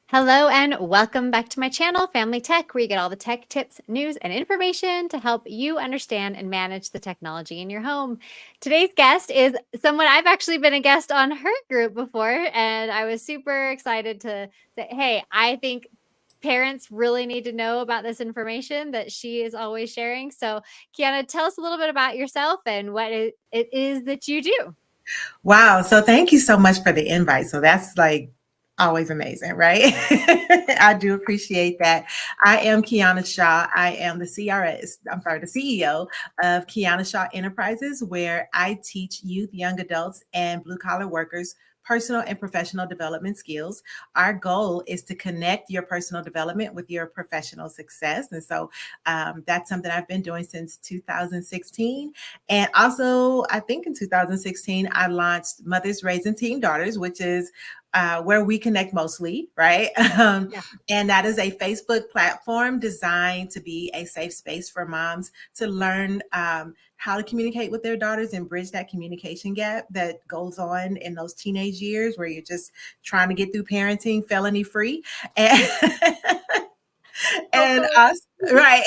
Hello and welcome back to my channel, Family Tech, where you get all the tech tips, news, and information to help you understand and manage the technology in your home. Today's guest is someone I've actually been a guest on her group before, and I was super excited to say, hey, I think parents really need to know about this information that she is always sharing. So, Kiana, tell us a little bit about yourself and what it is that you do. Wow. So thank you so much for the invite. So that's like always amazing, right? I do appreciate that. I am Kiana Shaw. I am the CEO of Kiana Shaw Enterprises, where I teach youth, young adults, and blue collar workers personal and professional development skills. Our goal is to connect your personal development with your professional success. And so that's something I've been doing since 2016. And also, I think in 2016, I launched Mothers Raising Teen Daughters, which is where we connect mostly, right? Yeah. And that is a Facebook platform designed to be a safe space for moms to learn how to communicate with their daughters and bridge that communication gap that goes on in those teenage years where you're just trying to get through parenting felony free. And and Hopefully. us right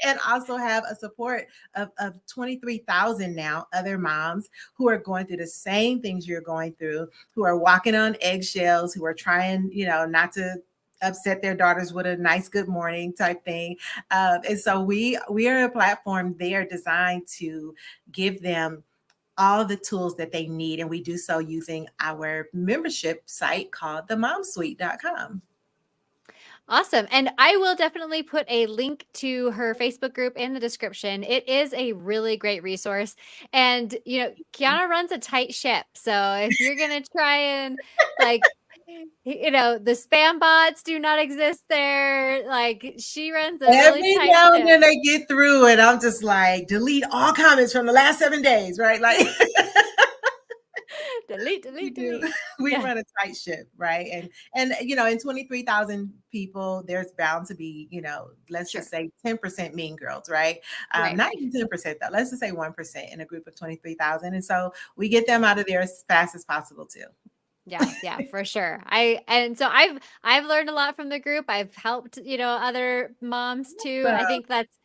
and also have a support of 23,000 now other moms who are going through the same things you're going through, who are walking on eggshells, who are trying, not to upset their daughters with a nice good morning type thing. And so we are a platform there designed to give them all the tools that they need, and we do so using our membership site called themomsuite.com. Awesome. And I will definitely put a link to her Facebook group in the description. It is a really great resource. And, Kiana runs a tight ship. So if you're going to try and, like, the spam bots do not exist there. Like, she runs a really Every tight now and ship. then they get through, and I'm just like, delete all comments from the last 7 days, right? Like Delete, we delete, do, delete. we Yeah, run a tight ship, right? And in 23,000 people, there's bound to be, let's just sure. say 10% mean girls, right? Right, Not right. even 10% though. Let's just say 1% in a group of 23,000, and so we get them out of there as fast as possible too. Yeah, yeah, for sure. I've learned a lot from the group. I've helped, other moms too. I So think that's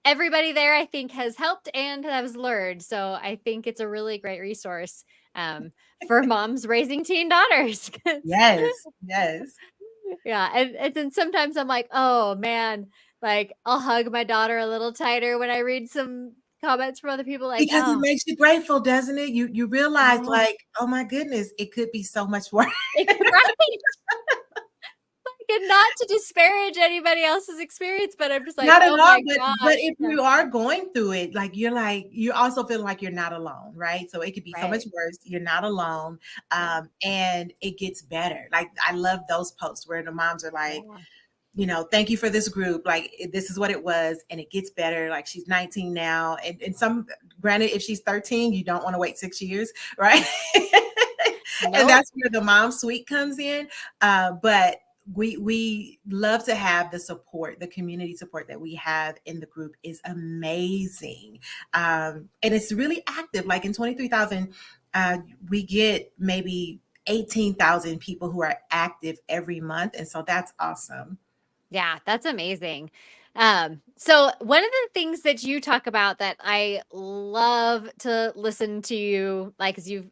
everybody there I think has helped and has learned. So I think it's a really great resource for moms raising teen daughters. 'Cause- yes, yes. yeah, and then sometimes I'm like, "Oh man, like I'll hug my daughter a little tighter when I read some comments from other people like, Because it "Oh, makes you grateful, doesn't it? You realize oh, like, oh my goodness, it could be so much worse. right." And not to disparage anybody else's experience, but I'm just like, Not at "Oh all, my but gosh." if Yeah, you are going through it, like you also feel like you're not alone, right? So it could be so much right. worse. You're not alone, Yeah, and it gets better. Like I love those posts where the moms are like, yeah, thank you for this group. Like this is what it was, and it gets better. Like she's 19 now, and some granted, if she's 13, you don't want to wait 6 years, right? And nope. that's where the mom suite comes in. But we love to have the support, the community support that we have in the group is amazing, and it's really active. Like in 23,000, we get maybe 18,000 people who are active every month, and so that's awesome. Yeah, that's amazing. So one of the things that you talk about that I love to listen to you, like, 'cause you've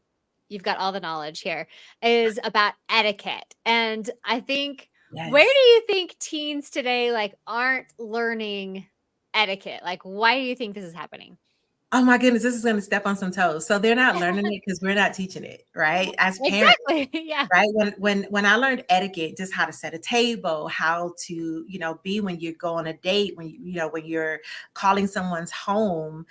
got all the knowledge here, is about etiquette. And I think where do Yes. you think teens today, like, aren't learning etiquette? Like, why do you think this is happening? Oh my goodness, this is going to step on some toes. So they're not learning it because we're not teaching it, right? As parents, Exactly. Yeah. right? When I learned etiquette, just how to set a table, how to, be when you go on a date, when you're calling someone's home.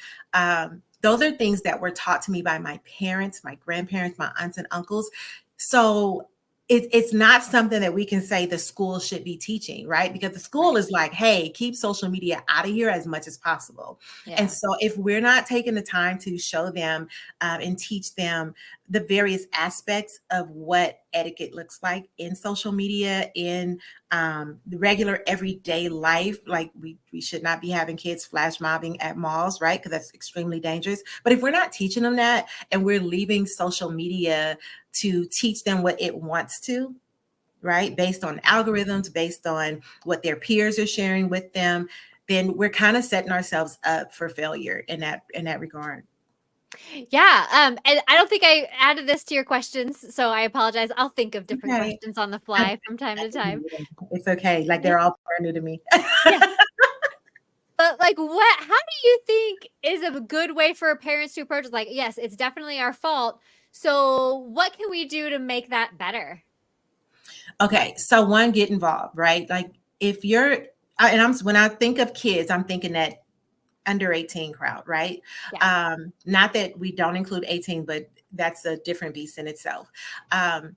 Those are things that were taught to me by my parents, my grandparents, my aunts and uncles. So it's not something that we can say the school should be teaching, right? Because the school Right. is like, hey, keep social media out of here as much as possible. And Yeah. so if we're not taking the time to show them and teach them the various aspects of what etiquette looks like in social media, in the regular everyday life, like we should not be having kids flash mobbing at malls, right? Because that's extremely dangerous. But if we're not teaching them that and we're leaving social media to teach them what it wants to, right? Based on algorithms, based on what their peers are sharing with them, then we're kind of setting ourselves up for failure in that regard. Yeah, and I don't think I added this to your questions, so I apologize. I'll think of different Okay. questions on the I, fly from time to time. it's okay. Like Yeah, they're all brand new to me. yeah. But, like, how do you think is a good way for parents to approach it? Like, yes, it's definitely our fault. So, what can we do to make that better? Okay, so one, get involved, right? Like if you're, and I'm when I think of kids, I'm thinking that under 18 crowd, right? Yeah, Not that we don't include 18, but that's a different beast in itself. Um,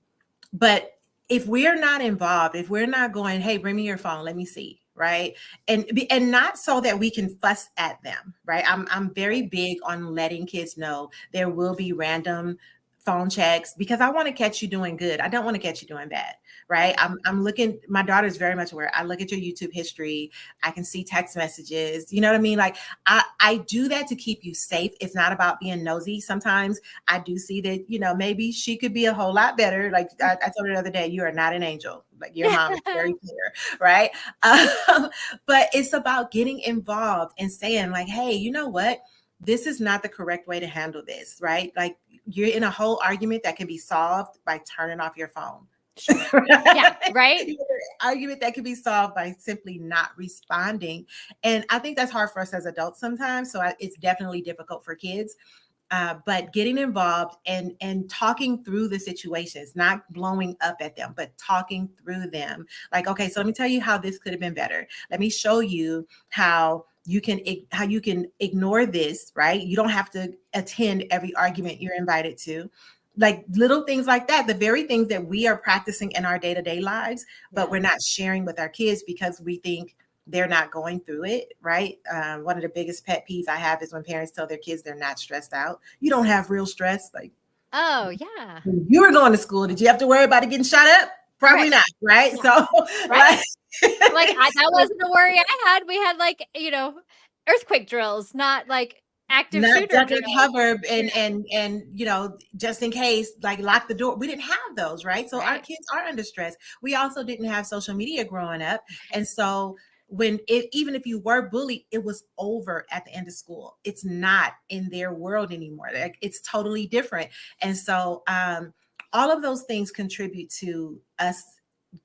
but if we're not involved, if we're not going, hey, bring me your phone, let me see, right? And not so that we can fuss at them, right? I'm very big on letting kids know there will be random phone checks because I want to catch you doing good. I don't want to catch you doing bad, right? I'm looking, my daughter's very much aware. I look at your YouTube history, I can see text messages, you know what I mean? Like I do that to keep you safe. It's not about being nosy. Sometimes I do see that, maybe she could be a whole lot better. Like I told her the other day, you are not an angel. Like your mom is very clear, right? But it's about getting involved and saying like, hey, you know what? This is not the correct way to handle this, right? Like you're in a whole argument that can be solved by turning off your phone. sure. Yeah, right? Argument that can be solved by simply not responding. And I think that's hard for us as adults sometimes. So it's definitely difficult for kids. But getting involved and talking through the situations, not blowing up at them, but talking through them. Like, okay, so let me tell you how this could have been better. Let me show you how you can ignore this, right? You don't have to attend every argument you're invited to. Like little things like that, the very things that we are practicing in our day-to-day lives, but Yeah. we're not sharing with our kids because we think they're not going through it, right? One of the biggest pet peeves I have is when parents tell their kids they're not stressed out. You don't have real stress. Like Oh, yeah. when you were going to school, did you have to worry about it getting shot up? Probably Right. not, right? Yeah. So, Right. like, Like, that wasn't a worry I had. We had, like, earthquake drills, not, like, active not shooter duck and drills. cover Yeah. and just in case, like lock the door. We didn't have those, right? So our Right. kids are under stress. We also didn't have social media growing up, and so when it, even if you were bullied, it was over at the end of school. It's not in their world anymore. Like, it's totally different, and so all of those things contribute to us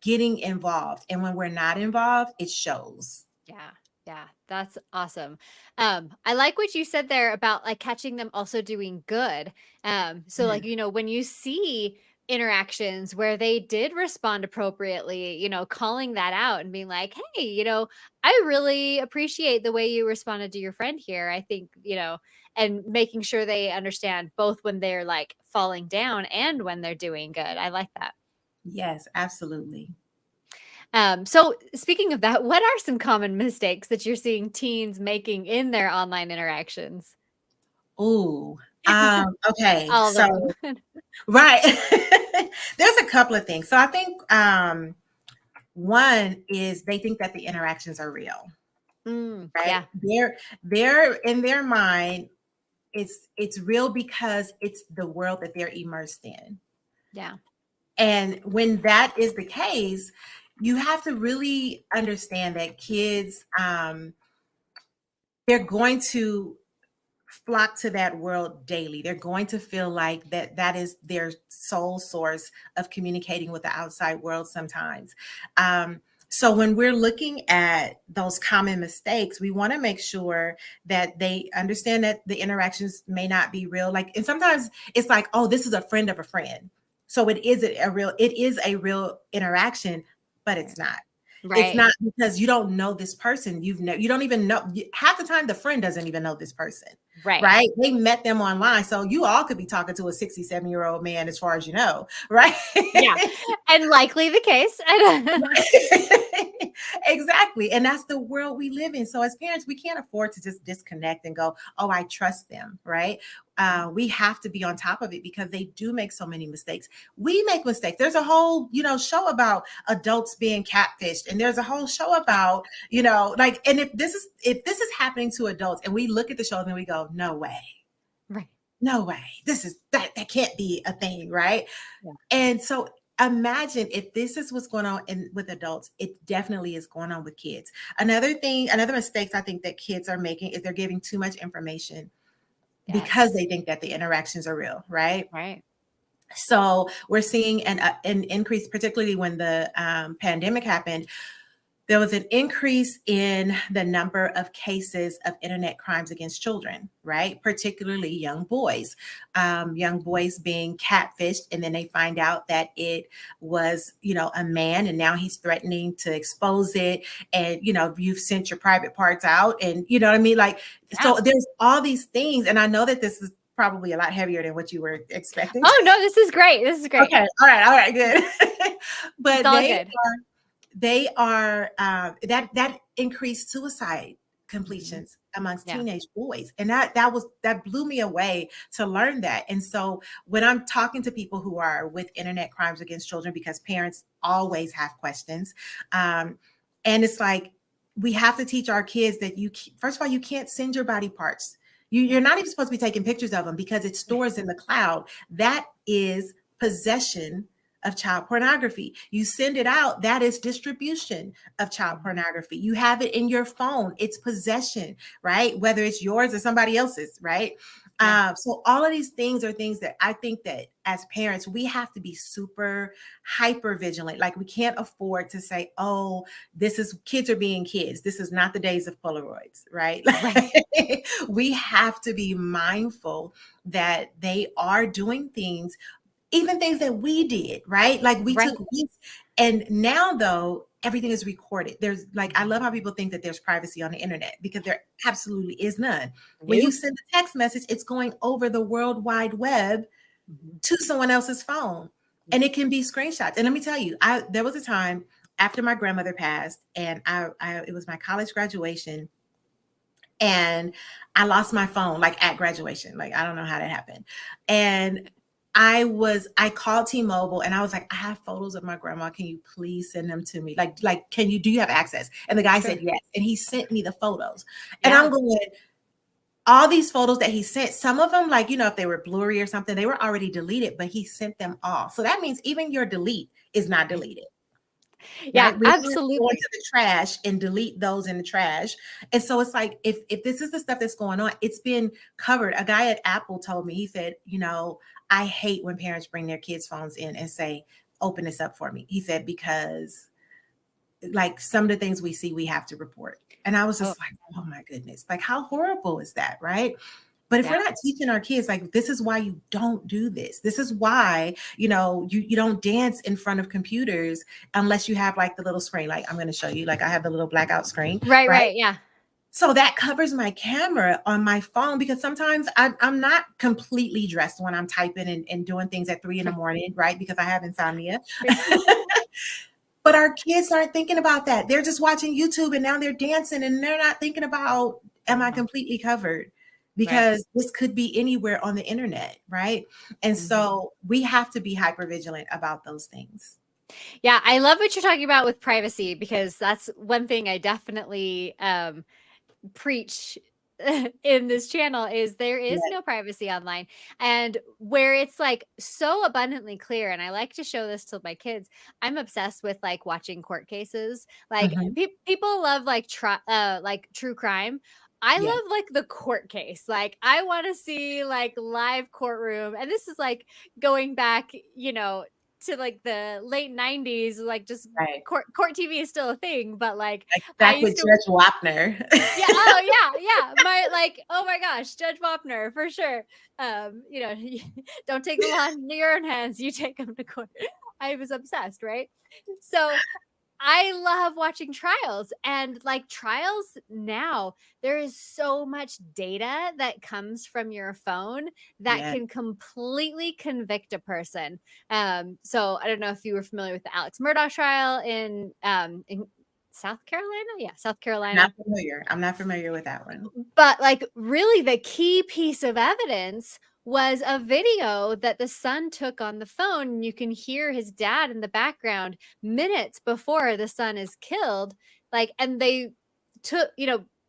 getting involved. And when we're not involved, it shows. Yeah. Yeah. That's awesome. I like what you said there about like catching them also doing good. So Yeah. like, when you see interactions where they did respond appropriately, calling that out and being like, hey, I really appreciate the way you responded to your friend here. I think, and making sure they understand both when they're like falling down and when they're doing good. I like that. Yes, absolutely. So speaking of that, what are some common mistakes that you're seeing teens making in their online interactions? Ooh. Okay. All of So, them. right. There's a couple of things. So I think one is they think that the interactions are real, right? Yeah, They're in their mind, it's real because it's the world that they're immersed in. yeah, And when that is the case, you have to really understand that kids, they're going to flock to that world daily. They're going to feel like that is their sole source of communicating with the outside world sometimes. So when we're looking at those common mistakes, we want to make sure that they understand that the interactions may not be real. Like, and sometimes it's like, oh, this is a friend of a friend. So it is a real interaction, but it's not. It's right, not because you don't know this person. You don't even know, half the time the friend doesn't even know this person, right. right? They met them online. So you all could be talking to a 67-year-old man as far as you know, right? Yeah, and likely the case. Exactly. And that's the world we live in. So as parents, we can't afford to just disconnect and go, oh, I trust them, right? We have to be on top of it because they do make so many mistakes. We make mistakes. There's a whole, show about adults being catfished, and there's a whole show about, like, and if this is happening to adults, and we look at the show and we go, no way, Right. no way, this is that can't be a thing, right? Yeah. And so imagine if this is what's going on with adults, it definitely is going on with kids. Another thing, another mistakes I think that kids are making is they're giving too much information because Yes. they think that the interactions are real, right? Right. So we're seeing an increase, particularly when the pandemic happened. There was an increase in the number of cases of internet crimes against children, right? Particularly young boys being catfished, and then they find out that it was, a man, and now he's threatening to expose it. And, you've sent your private parts out, and you know what I mean? Like, Yeah. so there's all these things. And I know that this is probably a lot heavier than what you were expecting. Oh, no, this is great. This is great. Okay. All right, good. It's But all good. they are that increased suicide Mhm. completions amongst Yeah. teenage boys, and that blew me away to learn that. And so when I'm talking to people who are with internet crimes against children, because parents always have questions, and it's like we have to teach our kids that first of all, you can't send your body parts. You're Yeah. not even supposed to be taking pictures of them because it Right. stores in the cloud. That is possession of child pornography. You send it out, that is distribution of child Mhm. pornography. You have it in your phone, it's possession, right? Whether it's yours or somebody else's, right? Yeah. So all of these things are things that I think that as parents, we have to be super hyper vigilant. Like we can't afford to say, oh, this is kids are being kids. This is not the days of Polaroids, right? Right. We have to be mindful that they are doing things, even things that we did, right? Like we Right. took weeks. And now though, everything is recorded. There's like, I love Mhm. how people think that there's privacy on the internet, because there absolutely is none. When you Nope. send a text message, it's going over the World Wide Web Mhm. to someone else's phone. Yep. And it can be screenshots. And let me tell you, there was a time after my grandmother passed, and it was my college graduation, and I lost my phone like at graduation. Like I don't know how that happened. And I called T-Mobile and I was like, I have photos of my grandma. Can you please send them to me? Like, do you have access? And the guy said Sure. yes. And he sent me the photos. And Yeah. I'm going, all these photos that he sent, some of them, like, if they were blurry or something, they were already deleted, but he sent them all. So that means even your delete is not Right. deleted. Yeah, Right? We don't have to go absolutely. into the trash and delete those in the trash. And so it's like, if this is the stuff that's going on, it's been covered. A guy at Apple told me, he said, I hate when parents bring their kids' phones in and say, open this up for me. He said, because like some of the things we see, we have to report. And I was Oh, just like, oh my goodness, like how horrible is that? Right. But if we're yeah. not teaching our kids, like, this is why you don't do this. This is why, you don't dance in front of computers unless you have like the little screen. Like I'm going to show you, like I have the little blackout screen, Right, right? right, yeah. So that covers my camera on my phone, because sometimes I'm not completely dressed when I'm typing and doing things at 3 in the morning, right? Because I have insomnia. Right. But our kids aren't thinking about that. They're just watching YouTube and now they're dancing and they're not thinking about, am I Uh-huh. completely covered? Right. Because this could be anywhere on the internet, right? And Mhm. so we have to be hyper vigilant about those things. Yeah, I love what you're talking about with privacy, because that's one thing I definitely, preach in this channel is there is Yeah. no privacy online. And where it's like so abundantly clear, and I like to show this to my kids. I'm obsessed with like watching court cases. Like Mhm. people love like true crime. I Yeah. love like the court case. Like I want to see like live courtroom, and this is like going back, to like the late 90s, like just Right. court TV is still a thing, but like Like I back with used to. Judge Wapner. Yeah, oh, yeah, yeah, oh my gosh, Judge Wapner, for sure. Don't take the law into your own hands, you take them to court. I was obsessed, right? So, I love watching trials, and, like, trials now, there is so much data that comes from your phone that Yeah. can completely convict a person. So I don't know if you were familiar with the Alex Murdaugh trial in South Carolina? Yeah, South Not Carolina. familiar. I'm not familiar with that one. But, like, really the key piece of evidence was a video that the son took on the phone, and you can hear his dad in the background minutes before the son is killed, like, and they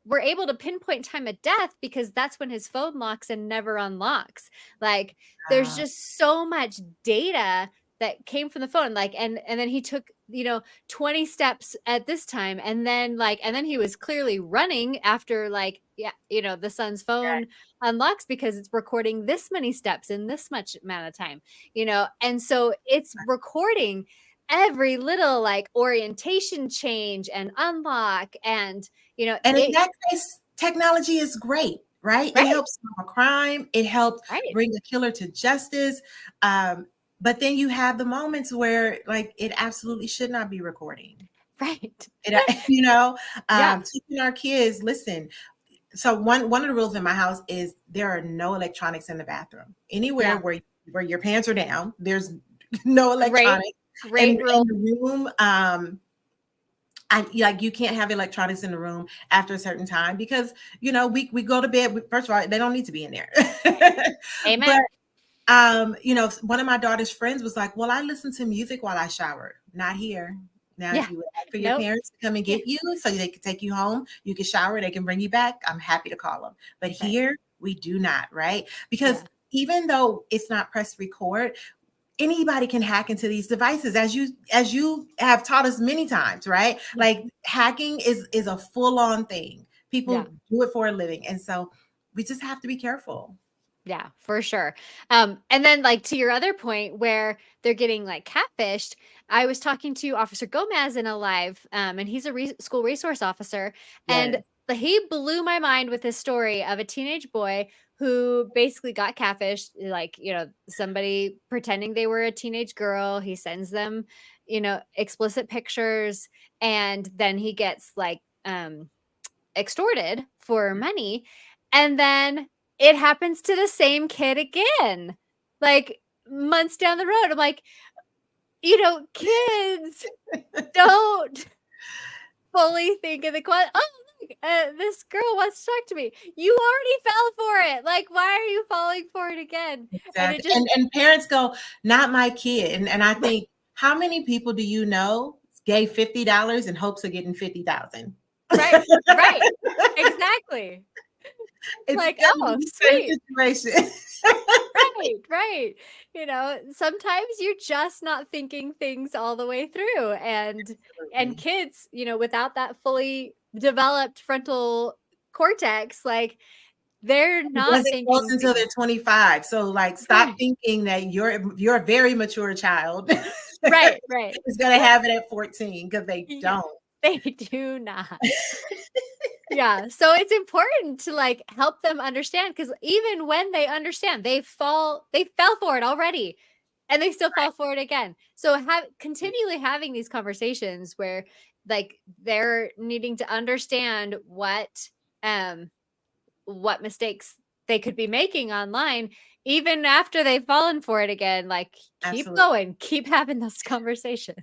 were able to pinpoint time of death because that's when his phone locks and never unlocks. Like, there's Uh, just so much data that came from the phone, like, and then he took, 20 steps at this time, and then he was clearly running after, like, yeah, the son's phone unlocks because it's recording this many steps in this much amount of time, and so it's recording every little, like, orientation change and unlock, and And in it that case, technology is great, right? It right, helps solve a crime. It helps right, bring a killer to justice. But then you have the moments where, like, it absolutely should not be recording. right. It, you know, Yeah, teaching our kids, listen. So one of the rules in my house is there are no electronics in the bathroom. Anywhere yeah. where your pants are down, there's no Great, electronics. And great rule. in the room, I like you can't have electronics in the room after a certain time because we go to bed. First of all, they don't need to be in there. But Amen. one of my daughter's friends was like, "Well, I listen to music while I shower." Not here. Now, Yeah. if you would like for your Nope. parents to come and Yeah. get you so they can take you home, you can shower, they can bring you back. I'm happy to call them. But Right. here we do not, right? Because Yeah. even though it's not press record, anybody can hack into these devices as you have taught us many times, right? Like Mhm. hacking is a full-on thing. Yeah. People do it for a living. And so we just have to be careful. Yeah, for sure. And then, like, to your other point where they're getting, like, catfished, I was talking to Officer Gomez in a live, and he's a school resource officer, and Yes. he blew my mind with his story of a teenage boy who basically got catfished, like, somebody pretending they were a teenage girl. He sends them, explicit pictures, and then he gets, like, extorted for money, and then it happens to the same kid again, like, months down the road. I'm like, kids don't fully think of the "Oh, look, this girl wants to talk to me." You already fell for it, like, why are you falling for it again? And it Exactly. just And parents go, not my kid. And I think, how many people do you know gave $50 in hopes of getting 50,000? right, right, exactly. It's Like, still "Oh, the sweet." same situation. Right, right. Sometimes you're just not thinking things all the way through, and Absolutely. kids, without that fully developed frontal cortex, like, they're It not doesn't close thinking until things they're 25. So like stop right. thinking that you're a very mature child Right, right. is gonna have it at 14 because they Yeah, don't. they do not. Yeah, so it's important to, like, help them understand, because even when they understand, they fell for it already, and they still fall for it again. So have continually having these conversations where, like, they're needing to understand what mistakes they could be making online even after they've fallen for it again, like, keep Absolutely. going, keep having those conversations.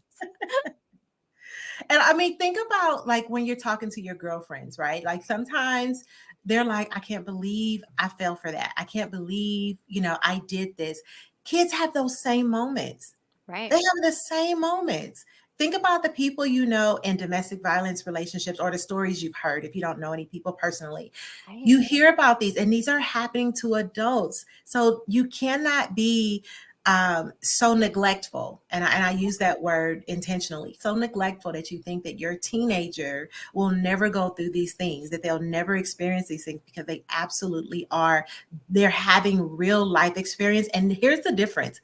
And I mean, think about like when you're talking to your girlfriends, right? Like sometimes they're like, I can't believe I fell for that. I can't believe, I did this. Kids have those same moments. They Right, have the same moments. Think about the people you know in domestic violence relationships or the stories you've heard if you don't know any people personally. right, You hear about these, and these are happening to adults. So you cannot be so neglectful. And I use that word intentionally, so neglectful that you think that your teenager will never go through these things, that they'll never experience these things, because they absolutely are. They're having real life experience. And here's the difference.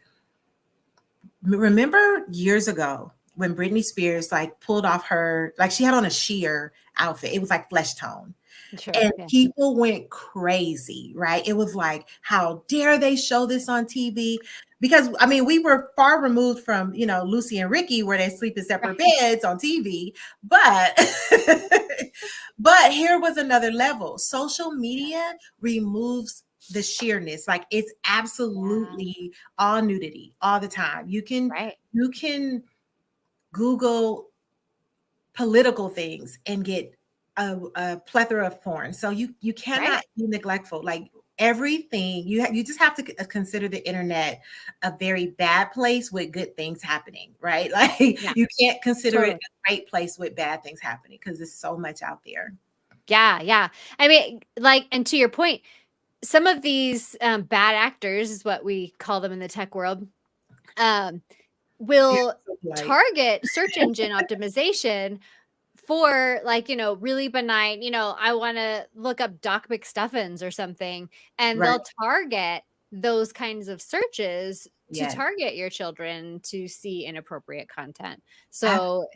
Remember years ago when Britney Spears like pulled off her, like she had on a sheer outfit. It was like flesh tone. sure, And yeah, people went crazy, right? It was like, how dare they show this on TV? Because I mean, we were far removed from, Lucy and Ricky, where they sleep in separate right, beds on TV. But but here was another level. Social yeah, media removes the sheerness. Like it's yeah, absolutely all nudity all the time. right, You can Google political things and get a plethora of porn. So you right, cannot be neglectful. Like everything, you just have to consider the internet a very bad place with good things happening, right? Like yeah, you can't consider it totally. a great place with bad things happening because there's so much out there. Yeah, yeah. I mean, like, and to your point, some of these, bad actors is what we call them in the tech world, um, will Like, target search engine optimization for like, really benign, I want to look up Doc McStuffins or something, and right. they'll target those kinds of searches to Yes. target your children to see inappropriate content. So,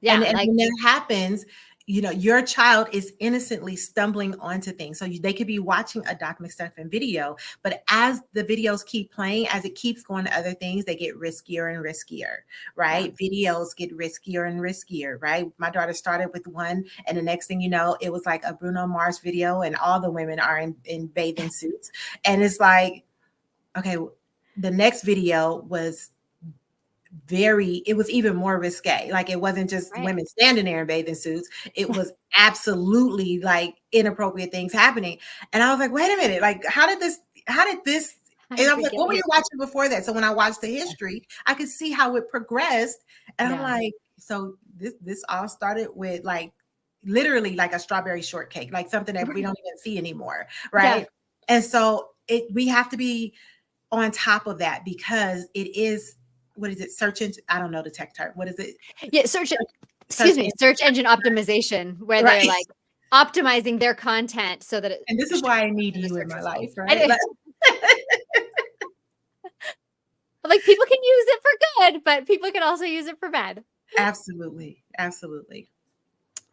yeah, And like, when that happens, your child is innocently stumbling onto things. So they could be watching a Doc McStuffin video, but as the videos keep playing, as it keeps going to other things, they get riskier and riskier, yeah, right? Videos get riskier and riskier, right? My daughter started with one, and the next thing you know, it was like a Bruno Mars video, and all the women are in bathing suits. And it's like, okay, the next video was it was even more risque. Like, it wasn't just right. women standing there in bathing suits. It was absolutely like inappropriate things happening. And I was like, wait a minute, like, how did this, How and I did was we like, get what were here? you watching before that? So when I watched the history, I could see how it progressed. And I'm Yeah. like, so this all started with like literally like a strawberry shortcake, like something that we Right. don't even see anymore. Yeah. Right. And so we have to be on top of that, because it is, what is it? Search engine. I don't know the tech term. What is it? Yeah. Search Excuse me, engine. search engine optimization, where they're Right. like optimizing their content so that it And this is shows why I up need in the you in search my results. life, right? Like, Like, people can use it for good, but people can also use it for bad. absolutely. Absolutely.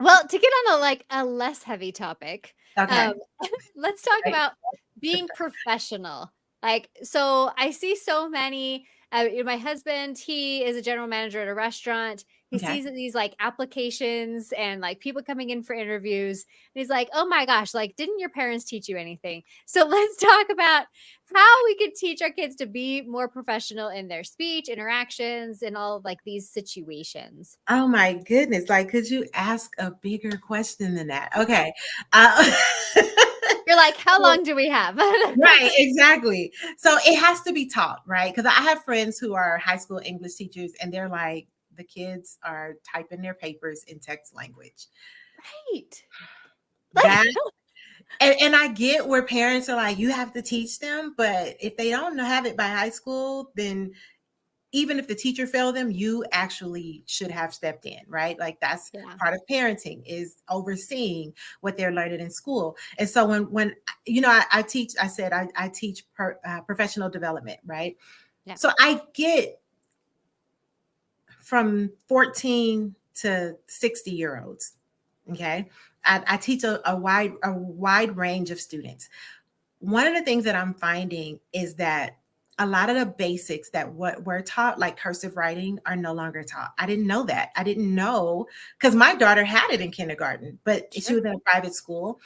Well, to get on a less heavy topic, um, Okay. let's talk Right. about being professional. Like, so I see so many. My husband, he is a general manager at a restaurant. He Okay. sees these like applications and like people coming in for interviews. And he's like, oh my gosh, like, didn't your parents teach you anything? So let's talk about how we could teach our kids to be more professional in their speech, interactions, and all like these situations. Oh my goodness. Like, could you ask a bigger question than that? Okay. Uh, You're like, how long do we have? right, exactly. So it has to be taught, right? Because I have friends who are high school English teachers, and they're like, the kids are typing their papers in text language. Right. That Like, and I get where parents are like, you have to teach them, but if they don't have it by high school, then even if the teacher failed them, you actually should have stepped in, right? Like, that's yeah, part of parenting, is overseeing what they're learning in school. And so when I teach, I said I teach professional development, right? yeah, So I get from 14 to 60-year-olds. Okay. I teach a wide range of students. One of the things that I'm finding is that a lot of the basics that what we're taught, like cursive writing, are no longer taught. I didn't know that. I didn't know, because my daughter had it in kindergarten, but she sure. was in a private school.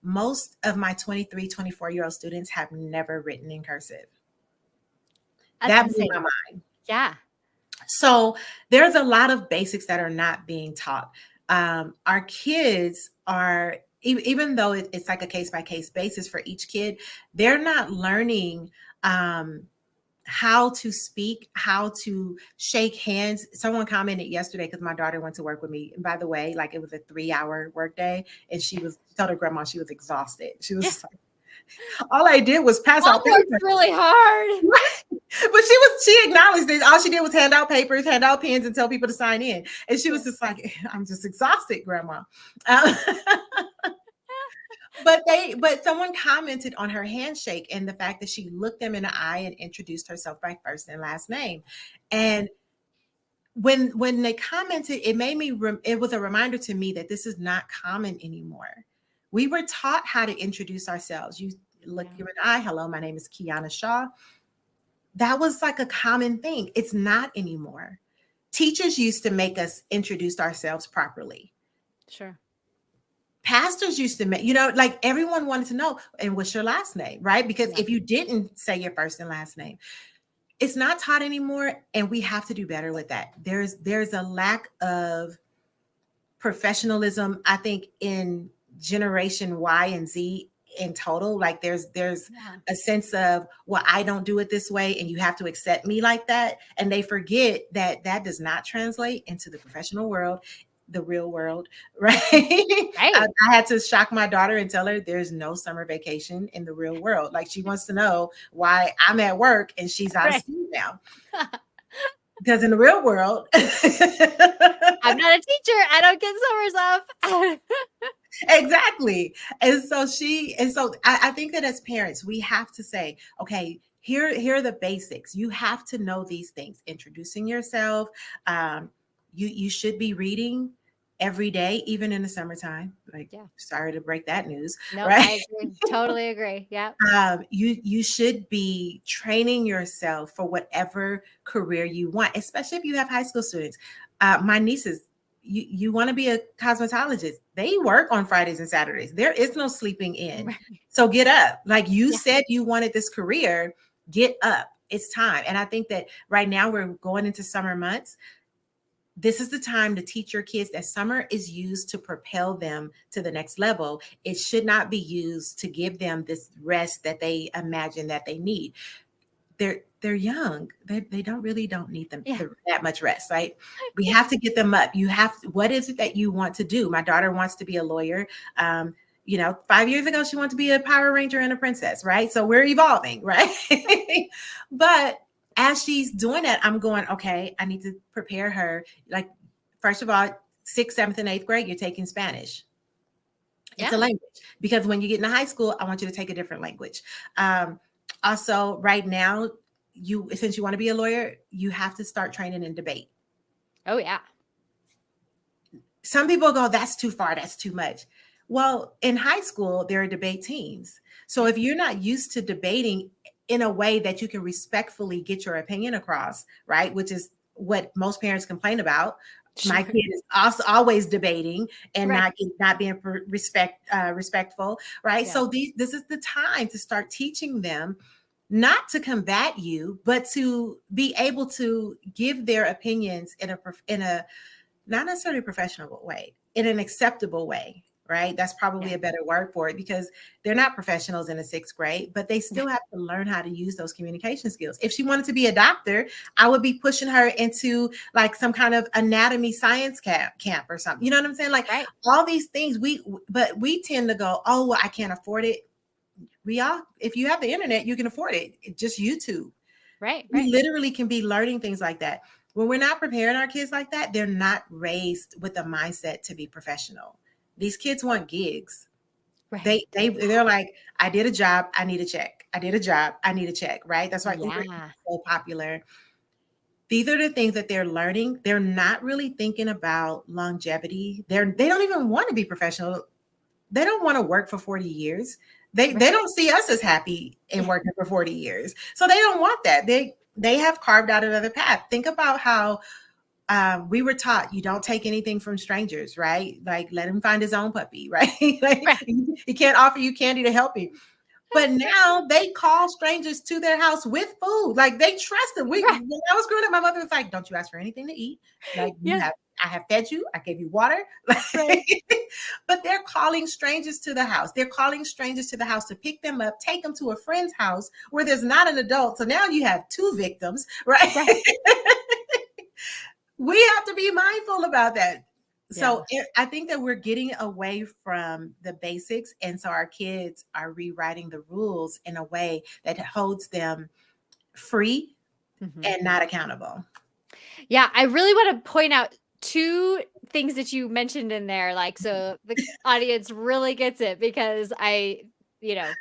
Most of my 23, 24-year-old students have never written in cursive. That's That blew my insane. mind. Yeah, So there's a lot of basics that are not being taught. Our kids are, even though it's like a case by case basis for each kid, they're not learning how to speak, how to shake hands. Someone commented yesterday, because my daughter went to work with me. And by the way, like, it was a 3-hour workday, and she told her grandma she was exhausted. She was yeah. just like, all I did was pass Mom out works papers. really hard. But she acknowledged that all she did was hand out papers, hand out pens, and tell people to sign in. And she was Yeah, just like, I'm just exhausted, grandma. Um, but someone commented on her handshake and the fact that she looked them in the eye and introduced herself by first and last name. yeah, And when they commented, it made me it was a reminder to me that this is not common anymore. We were taught how to introduce ourselves. You look yeah, you in the eye, hello, my name is Kiana Shaw. That was like a common thing. It's not anymore. Teachers used to make us introduce ourselves properly. sure. Pastors used to make, like, everyone wanted to know, and what's your last name, right? Because Yeah, if you didn't say your first and last name, it's not taught anymore, and we have to do better with that. There's a lack of professionalism, I think, in generation Y and Z in total. Like, there's yeah, a sense of, well, I don't do it this way, and you have to accept me like that. And they forget that that does not translate into the professional world. the real world, right? Right. I had to shock my daughter and tell her there's no summer vacation in the real world. Like she wants to know why I'm at work and she's out of Right. school now. Because in the real world, I'm not a teacher. I don't get summers off. exactly. And so I think that as parents, we have to say, okay, here are the basics. You have to know these things. Introducing yourself. Um, you should be reading every day, even in the summertime. Like, Yeah. sorry to break that news, Nope. right? I agree. Totally agree. Yeah. You should be training yourself for whatever career you want, especially if you have high school students. My nieces, you want to be a cosmetologist. They work on Fridays and Saturdays. There is no sleeping in. Right. So get up. Like you Yeah. said, you wanted this career. Get up. It's time. And I think that right now we're going into summer months. This is the time to teach your kids that summer is used to propel them to the next level. It should not be used to give them this rest that they imagine that they need. They're young. They don't need them Yeah. that much rest, right? We have to get them up. What is it that you want to do? My daughter wants to be a lawyer. 5 years ago, she wanted to be a Power Ranger and a princess, right? So we're evolving, right? But as she's doing that, I'm going, okay, I need to prepare her. Like, first of all, 6th, 7th, and 8th grade, you're taking Spanish. It's a Yeah. language, because when you get into high school, I want you to take a different language. Also, right now, since you want to be a lawyer, you have to start training in debate. Oh, yeah. Some people go, that's too far, that's too much. Well, in high school, there are debate teams. So if you're not used to debating in a way that you can respectfully get your opinion across, right? Which is what most parents complain about. Sure. My kid is also always debating and Right. not being respectful, right? Yeah. So this is the time to start teaching them not to combat you, but to be able to give their opinions in a not necessarily a professional way, in an acceptable way, right? That's probably Yeah. a better word for it, because they're not professionals in the 6th grade, but they still have to learn how to use those communication skills. If she wanted to be a doctor, I would be pushing her into like some kind of anatomy science camp or something. You know what I'm saying? Like Right. all these things but we tend to go, oh, well, I can't afford it. If you have the internet, you can afford it. Just YouTube. Right. We Right. literally can be learning things like that. When we're not preparing our kids like that, they're not raised with a mindset to be professional. These kids want gigs. Right. They're like, I did a job, I need a check. I did a job, I need a check, right? That's why Uber is Yeah. so popular. These are the things that they're learning. They're not really thinking about longevity. They don't even want to be professional. They don't want to work for 40 years. They Right. don't see us as happy in Yeah. working for 40 years. So they don't want that. They have carved out another path. Think about how we were taught you don't take anything from strangers, right? Like let him find his own puppy, right? Like Right. he can't offer you candy to help you. But now they call strangers to their house with food. Like they trust them. When Right. I was growing up, my mother was like, "Don't you ask for anything to eat? Like Yeah. I have fed you. I gave you water." Right. But they're calling strangers to the house. They're calling strangers to the house to pick them up, take them to a friend's house where there's not an adult. So now you have two victims, right? Right. We have to be mindful about that. Yeah. So I think that we're getting away from the basics. And so our kids are rewriting the rules in a way that holds them free Mhm. and not accountable. Yeah, I really want to point out 2 things that you mentioned in there, like, so the audience really gets it because you know, I'm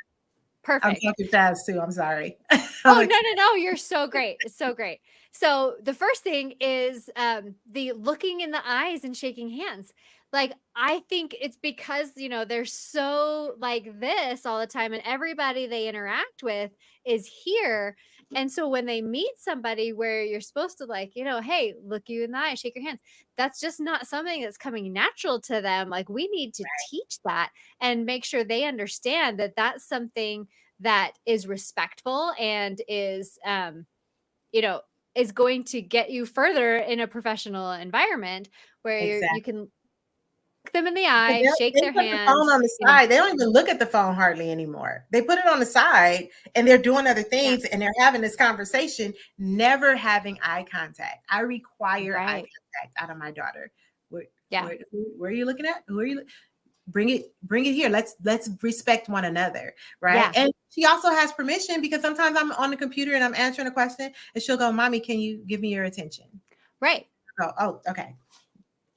perfect. talking fast too. I'm sorry. I'm Oh, like, no, no, no, you're so great. It's so great. So, the first thing is, the looking in the eyes and shaking hands. Like, I think it's because, they're so like this all the time, and everybody they interact with is here. And so when they meet somebody where you're supposed to like, "Hey, look you in the eye, shake your hands." That's just not something that's coming natural to them. Like, we need to teach that and make sure they understand that that's something that is respectful and you know is going to get you further in a professional environment where you exactly. can look them in the But eye, shake they their put the phone hand. on the side. They don't even look at the phone hardly anymore. They put it on the side and they're doing other Yeah. things and they're having this conversation, never having eye contact. I require eye Right. contact out of my daughter. Yeah. Where are you looking at? Who are you? Bring it here. Let's respect one another, right? Yeah. And she also has permission because sometimes I'm on the computer and I'm answering a question and she'll go, "Mommy, can you give me your attention?" Right. Oh, okay.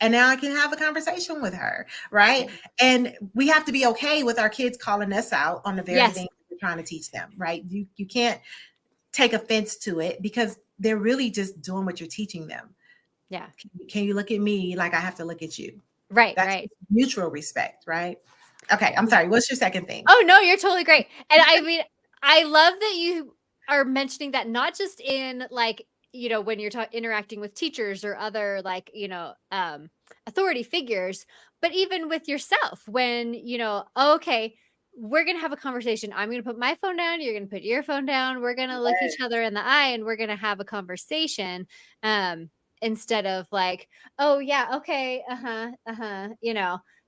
And now I can have a conversation with her, right? Yeah. And we have to be okay with our kids calling us out on the very Yes. thing we're trying to teach them, right? You can't take offense to it because they're really just doing what you're teaching them. Yeah. Can you look at me like I have to look at you? Right. That's Right. mutual respect, right? Okay, I'm sorry. What's your second thing? Oh, no, you're totally great. And I mean, I love that you are mentioning that not just in like, when you're interacting with teachers or other like, authority figures, but even with yourself when, okay, we're going to have a conversation. I'm going to put my phone down. You're going to put your phone down. We're going to look each other in the eye and we're going to have a conversation. Instead of like, oh yeah, okay,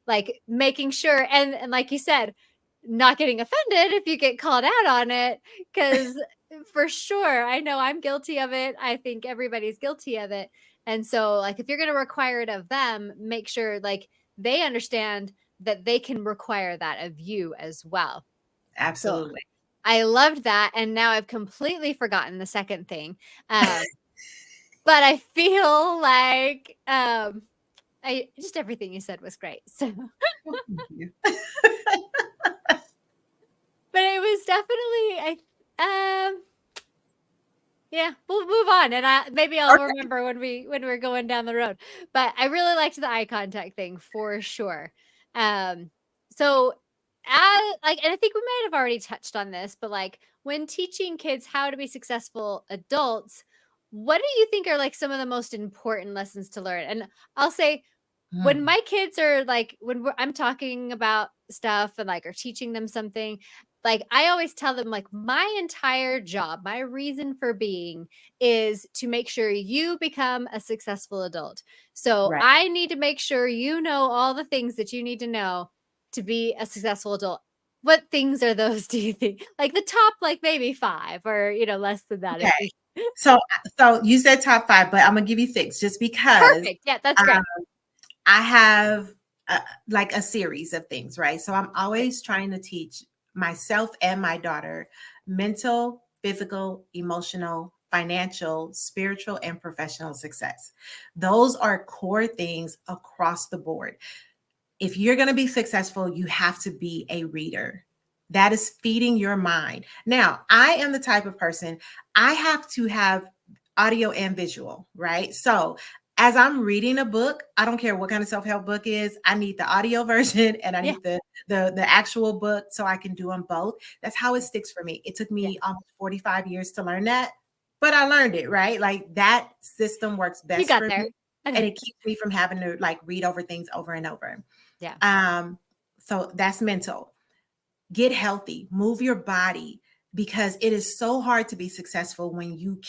like making sure and like you said, not getting offended if you get called out on it, because for sure, I know I'm guilty of it. I think everybody's guilty of it. And so, like, if you're going to require it of them, make sure like they understand that they can require that of you as well. So Absolutely. I loved that. And now I've completely forgotten the second thing. But I feel like I just everything you said was great. So Oh, thank you. but it was definitely um yeah, we'll move on, and maybe I'll Okay. remember when we're going down the road. But I really liked the eye contact thing for sure. Um, so, like, and I think we might have already touched on this, but like when teaching kids how to be successful adults, what do you think are like some of the most important lessons to learn? And I'll say when Mm, my kids are like when I'm talking about stuff and like or teaching them something, like I always tell them like my entire job, my reason for being is to make sure you become a successful adult. So right. I need to make sure you know all the things that you need to know to be a successful adult. What things are those, do you think? Like the top like maybe 5 or less than that if Okay. you So you said top 5, but I'm gonna give you 6 just because Perfect. Yeah, that's great. um, I have like a series of things, right? So I'm Great. always trying to teach myself and my daughter mental, physical, emotional, financial, spiritual, and professional success. Those are core things across the board. If you're going to be successful, you have to be a reader. That is feeding your mind. Now, I am the type of person, I have to have audio and visual, right? So, as I'm reading a book, I don't care what kind of self-help book is, I need the audio version and I Yeah. need the actual book so I can do them both. That's how it sticks for me. It took Yeah. me almost 45 years to learn that, but I learned it, right? Like that system works You best got for me there. and Okay. it keeps me from having to like read over things over and over. Yeah. Um, so that's mental. Get healthy, move your body because it is so hard to be successful when you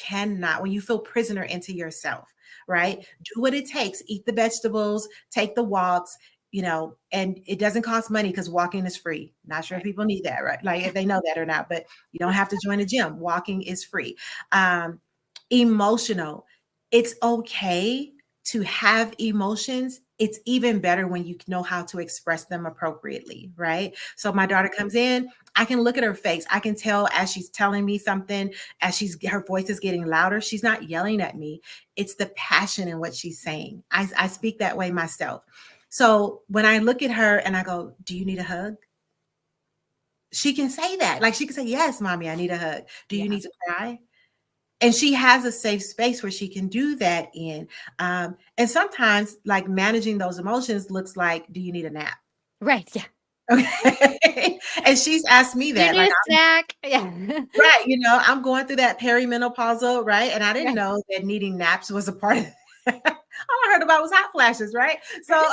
feel prisoner into yourself, right? Do what it takes, eat the vegetables, take the walks, and it doesn't cost money because walking is free. Not sure if Right. people need that, right? Like if they know that or not, but you don't have to join a gym. Walking is free. Um, Emotional. It's okay to have emotions. It's even better when you know how to express them appropriately, right? So my daughter comes in, I can look at her face. I can tell as she's telling me something, her voice is getting louder. She's not yelling at me. It's the passion in what she's saying. I speak that way myself. So when I look at her and I go, "Do you need a hug?" She can say that. Like she can say, "Yes, mommy, I need a hug." "Do you Yeah. need to cry?" And she has a safe space where she can do that in. And sometimes, like managing those emotions looks like, "Do you need a nap?" Right. Yeah. Okay. And she's asked me Do you that. need Like, a snack? Yeah. right, I'm going through that perimenopausal, right? And I didn't Right. know that needing naps was a part of all I heard about was hot flashes, right? So,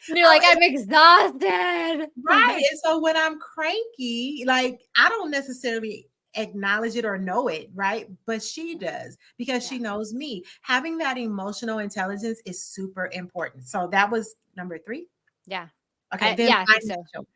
And you're like, "I'm exhausted." right. And so when I'm cranky, like I don't necessarily acknowledge it or know it, right? But she does because Yeah. she knows me. Having that emotional intelligence is super important. So that was number 3. Yeah. Okay, then Yeah, I think so. financial.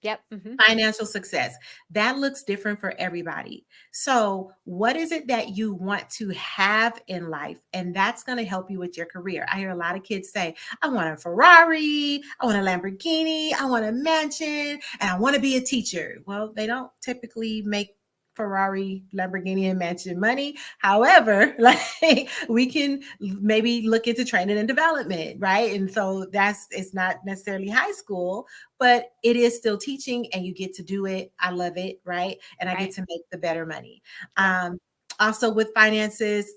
Yep. Hmm. Financial success. That looks different for everybody. So, what is it that you want to have in life? And that's going to help you with your career. I hear a lot of kids say, I want a Ferrari, I want a Lamborghini, I want a mansion, and I want to be a teacher. Well, they don't typically make Ferrari, Lamborghini, and mansion money. However, like we can maybe look into training and development, right? And so it's not necessarily high school, but it is still teaching and you get to do it. I love it, right? And I get Right. to make the better money. Yeah. Also, with finances,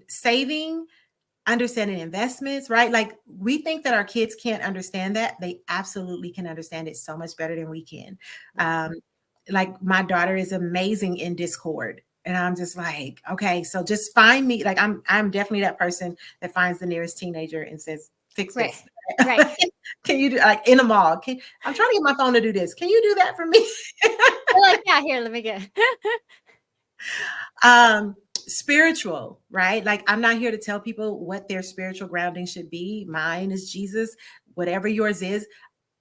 saving, understanding investments, right? Like we think that our kids can't understand that. They absolutely can understand it so much better than we can. Yes. Like my daughter is amazing in Discord. And I'm just like, okay, so just find me. Like I'm definitely that person that finds the nearest teenager and says, fix Right. this. Right. Can you do like in a mall? I'm trying to get my phone to do this. Can you do that for me? They're like, yeah, here, let me get. Spiritual, right? Like I'm not here to tell people what their spiritual grounding should be. Mine is Jesus, whatever yours is.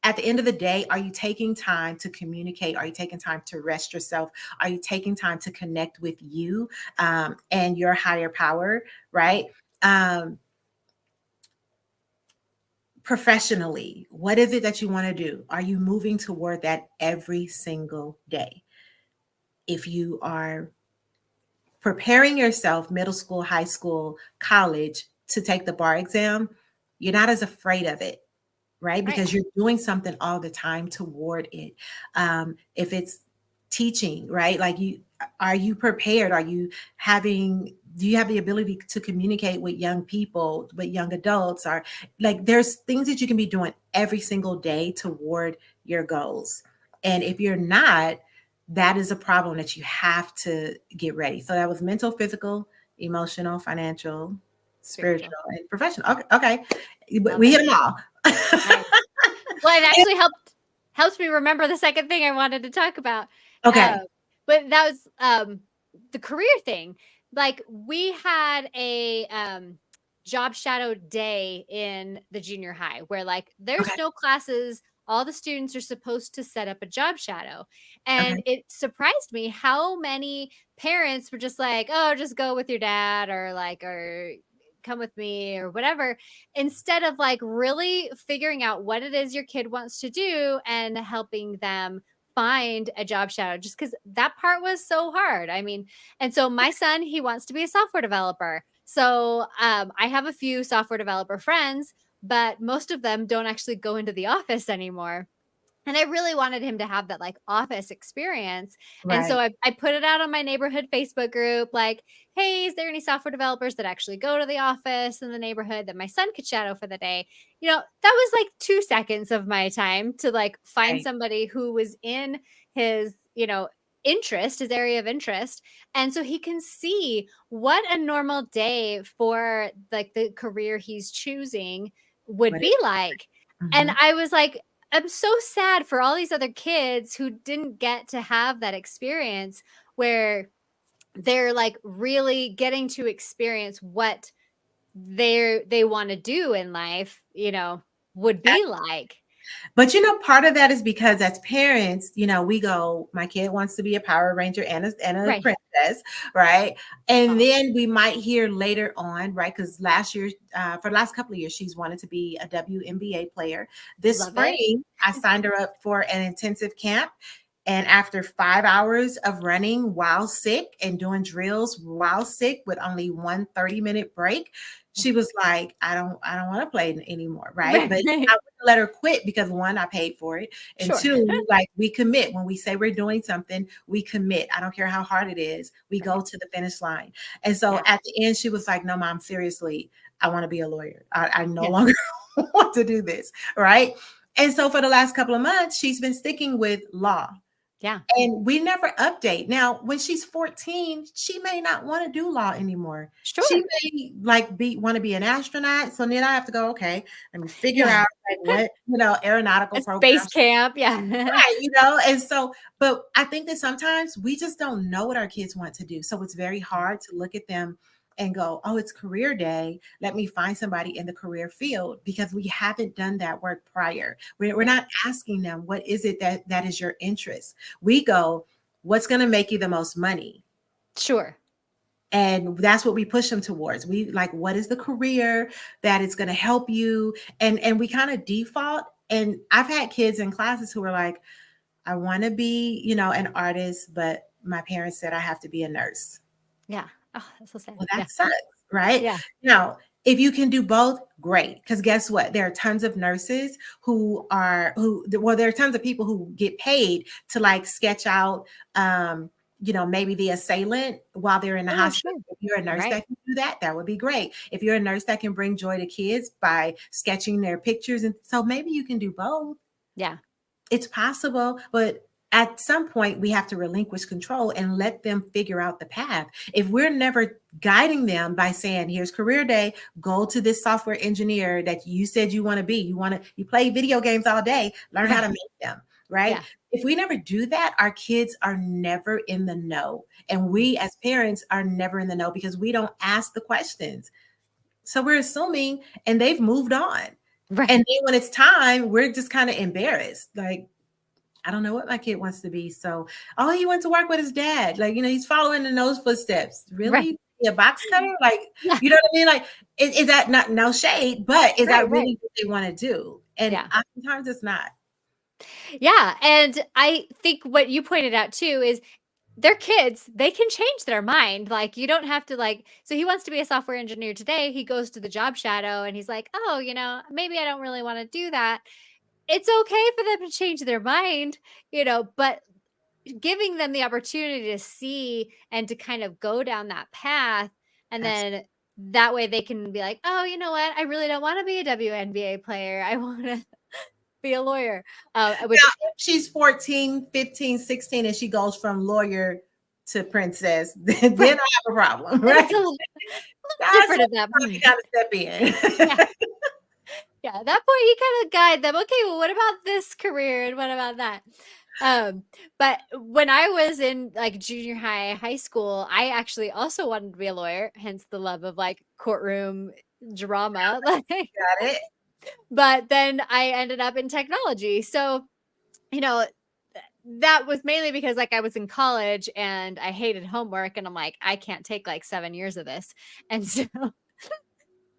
At the end of the day, are you taking time to communicate? Are you taking time to rest yourself? Are you taking time to connect with you and your higher power, right? Um, Professionally, what is it that you want to do? Are you moving toward that every single day? If you are preparing yourself, middle school, high school, college, to take the bar exam, you're not as afraid of it, right? Right. Because you're doing something all the time toward it. If it's teaching, right? Like are you prepared? Do you have the ability to communicate with young people, with young adults? Or like there's things that you can be doing every single day toward your goals. And if you're not, that is a problem that you have to get ready. So that was mental, physical, emotional, financial, spiritual, Spiritual. and professional. Okay. Okay. Love We it. hit them all. Nice. Well, it actually helps me remember the second thing I wanted to talk about. Um, Okay. but that was the career thing. Like we had a job shadow day in the junior high where like there's Okay. no classes. All the students are supposed to set up a job shadow. Okay. And it surprised me how many parents were just like, oh, just go with your dad or come with me or whatever, instead of like really figuring out what it is your kid wants to do and helping them find a job shadow, just because that part was so hard. I mean, and so my son, he wants to be a software developer. So I have a few software developer friends, but most of them don't actually go into the office anymore. And I really wanted him to have that like office experience. And so Right. I put it out on my neighborhood Facebook group like, hey, is there any software developers that actually go to the office in the neighborhood that my son could shadow for the day? That was like 2 seconds of my time to like find Right. somebody who was in his interest, his area of interest. And so he can see what a normal day for like the career he's choosing would What be is like. And mhm. I was like, I'm so sad for all these other kids who didn't get to have that experience where they're like really getting to experience what they want to do in life, would be like. But part of that is because as parents, we go, my kid wants to be a Power Ranger and a Right. princess, right? And Oh, then we might hear later on, right? Because last year, for the last couple of years, she's wanted to be a WNBA player. This love it. spring, I signed her up for an intensive camp. And after 5 hours of running while sick and doing drills while sick with only one 30-minute break, she was like, I don't want to play anymore. Right. But I Right. wouldn't let her quit because one, I paid for it. And Sure. two, like we commit. When we say we're doing something, we commit. I don't care how hard it is. We go Right. to the finish line. And so Yeah. at the end, she was like, no, mom, seriously, I want to be a lawyer. I no Yeah. longer want to do this. Right. And so for the last couple of months, she's been sticking with law. Yeah. And we never update. Now, when she's 14, she may not want to do law anymore. She Sure. may like want to be an astronaut. So then I have to go, okay, let me figure Yeah. out like what, aeronautical A space programs. camp. Yeah. Right, and so, but I think that sometimes we just don't know what our kids want to do. So it's very hard to look at them and go, oh, it's career day. Let me find somebody in the career field, because we haven't done that work prior. We're Right. not asking them, what is it that is your interest? We go, what's going to make you the most money? Sure. And that's what we push them towards. We like, what is the career that is going to help you? And we kind of default. And I've had kids in classes who are like, I want to be, an artist, but my parents said I have to be a nurse. Yeah. Oh, that's so sad. Well, Yeah. that sucks, right? Yeah. Now, if you can do both, great. Because guess what? There are tons of nurses there are tons of people who get paid to like sketch out, maybe the assailant while they're in the Oh, hospital. sure. If you're a nurse Right. that can do that, that would be great. If you're a nurse that can bring joy to kids by sketching their pictures, and so maybe you can do both. Yeah. It's possible, but at some point we have to relinquish control and let them figure out the path. If we're never guiding them by saying, here's career day, go to this software engineer that you said you want to be. You play video games all day, learn how to Right. make them, right? Yeah. If we never do that, our kids are never in the know. And we as parents are never in the know because we don't ask the questions. So we're assuming, and they've moved on. And Right. then when it's time, we're just kind of embarrassed. Like, I don't know what my kid wants to be. So, oh, he went to work with his dad. Like, he's following in those footsteps. Right. Really? Be a box cutter? Like, Yeah. you know what I mean? Like, is that not, no shade, but is Right. that Right. really what they want to do? And Yeah. oftentimes it's not. Yeah. And I think what you pointed out too is they're kids. They can change their mind. Like, you don't have to, like, so he wants to be a software engineer today. He goes to the job shadow and he's like, oh, maybe I don't really want to do that. It's okay for them to change their mind, but giving them the opportunity to see and to kind of go down that path, and Absolutely. then that way they can be like, "Oh, you know what? I really don't wanna be a WNBA player. I wanna be a lawyer." Which Now, if she's 14, 15, 16, and she goes from lawyer to princess, then I right, have a problem, then right? it's a little That's different when at that you point. got to step Yeah, in. yeah, at that point, you kinda guide them, "Okay, well, what about this career and what about that?" Um, but when I was in, like, junior high, high school, I actually also wanted to be a lawyer, hence the love of, like, courtroom drama, like, Got it. but then I ended up in technology. So, you know, that was mainly because like I was in college and I hated homework and I'm like, I can't take like 7 years of this. And so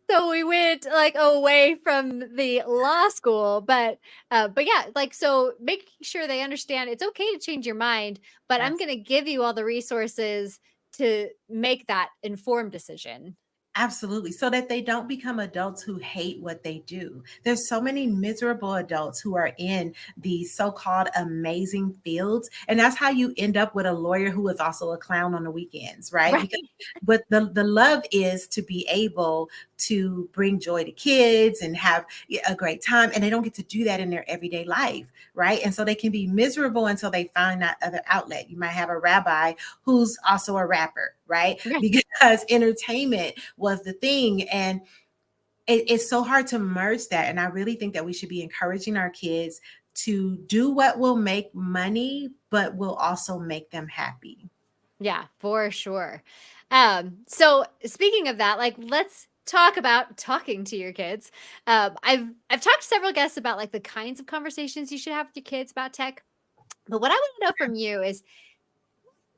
so we went like away from the law school, but yeah, like so making sure they understand it's okay to change your mind, but I'm Yes. going to give you all the resources to make that informed decision. Absolutely. So that they don't become adults who hate what they do. There's so many miserable adults who are in these so-called amazing fields. And that's how you end up with a lawyer who is also a clown on the weekends, right? Right. Because but the love is to be able to bring joy to kids and have a great time. And they don't get to do that in their everyday life, right? And so they can be miserable until they find that other outlet. You might have a rabbi who's also a rapper, right? Right. Because entertainment was the thing. And it's so hard to merge that. And I really think that we should be encouraging our kids to do what will make money, but will also make them happy. Yeah, for sure. So speaking of that, like let's talk about talking to your kids. I've talked to several guests about like the kinds of conversations you should have with your kids about tech. But what I want to know from you is,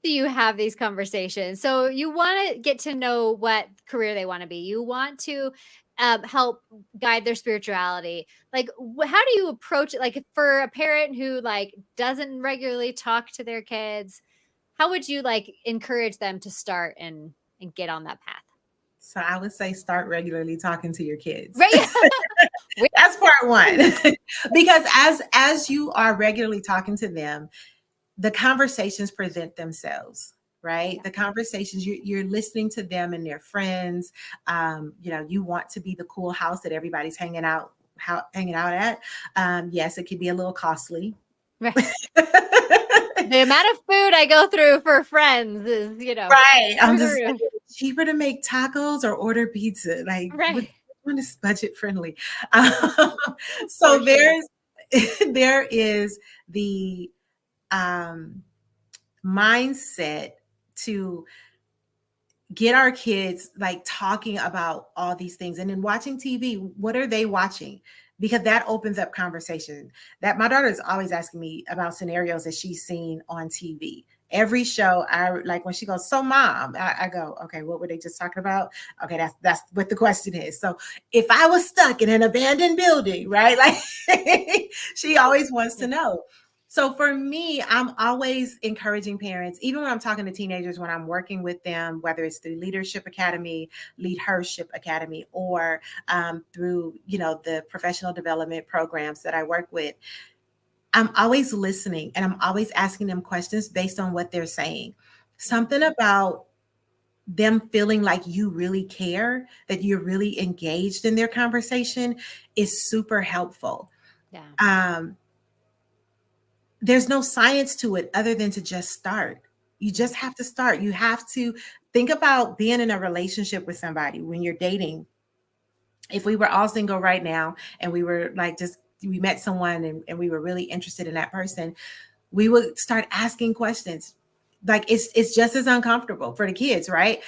do you have these conversations? So you want to get to know what career they want to be. You want to help guide their spirituality. Like, how do you approach it? Like, for a parent who like doesn't regularly talk to their kids, how would you like encourage them to start and get on that path? So I would say start regularly talking to your kids. Right? We- That's part one. Because as you are regularly talking to them, the conversations present themselves, right? yeah. The conversations, you're listening to them and their friends. You want to be the cool house that everybody's hanging out at. Yes, it can be a little costly. Right. The amount of food I go through for friends is, Right. I'm through the just roof. like, it's cheaper to make tacos or order pizza. Like, which Right. one is budget friendly? Um, For so sure. there is the um, mindset to get our kids like talking about all these things, and then watching TV. What are they watching? Because that opens up conversation. That my daughter is always asking me about scenarios that she's seen on TV. Every show, I like when she goes, "So, mom," I go, "Okay, what were they just talking about?" Okay, that's what the question is. So, if I was stuck in an abandoned building, right? Like, she always wants Yeah. to know. So for me, I'm always encouraging parents, even when I'm talking to teenagers, when I'm working with them, whether it's through Leadership Academy, Leadership Academy, or through the professional development programs that I work with, I'm always listening and I'm always asking them questions based on what they're saying. Yeah. Something about them feeling like you really care, that you're really engaged in their conversation, is super helpful. Yeah. Um, there's no science to it other than to just start. You Yeah. just have to start. You have to think about being in a relationship with somebody when you're dating. If we were all single right now and we were like just we met someone and we were really interested in that person, we would start asking questions. Like it's just as uncomfortable for the kids, right?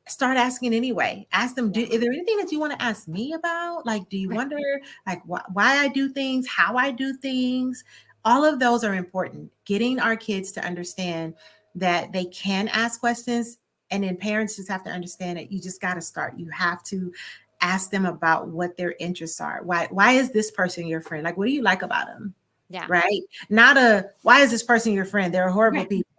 Start asking anyway. Ask them, Yeah. is there anything that you want to ask me about? Like, do you Right. wonder like why I do things, how I do things? All of those are important. Getting our kids to understand that they can ask questions, and then parents just have to understand that you just got to start. You have to ask them about what their interests are. Why is this person your friend? Like, what do you like about them? Yeah. Right? Not a why is this person your friend? They're horrible Right. people,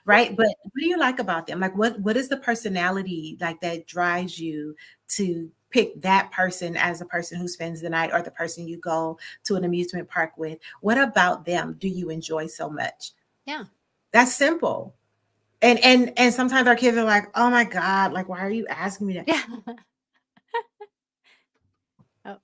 right? But what do you like about them? Like what is the personality like that drives you to pick that person as the person who spends the night or the person you go to an amusement park with? What about them do you enjoy so much? Yeah. That's simple. And sometimes our kids are like, "Oh my God, like why are you asking me that?" Yeah. Oh,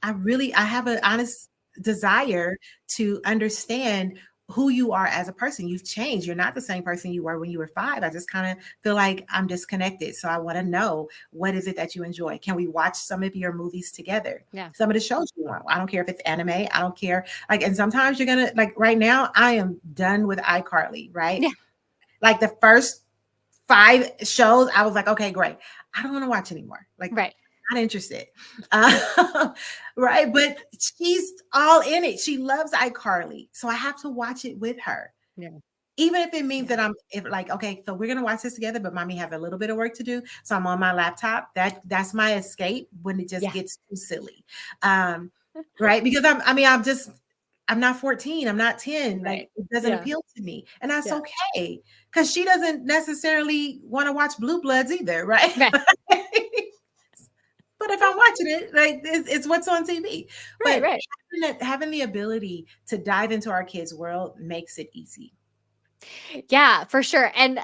I have an honest desire to understand who you are as a person. You've changed. You're not the same person you were when you were 5. I just kind of feel like I'm disconnected. So I want to know, what is it that you enjoy? Can we watch some of your movies together? yeah. Some of the shows you want. I don't care if it's anime. I don't care. Like, and sometimes you're gonna like right now, I am done with iCarly, right? Yeah. Like the first 5 shows, I was like, okay, great. I don't want to watch anymore. Like, Right. not interested. Right. But she's all in it. She loves iCarly. So I have to watch it with her. Yeah. Even if it means Yeah. that if like, okay, so we're gonna watch this together, but mommy have a little bit of work to do. So I'm on my laptop. That's my escape when it just Yeah. gets too silly. Um, right. Because I'm not 14, I'm not 10. Right. Like it doesn't Yeah. appeal to me. And that's Yeah. okay. Because she doesn't necessarily want to watch Blue Bloods either, right? Right. But if I'm watching it, like it's what's on TV. Right. But Right. having the ability to dive into our kids' world makes it easy. Yeah, for sure. And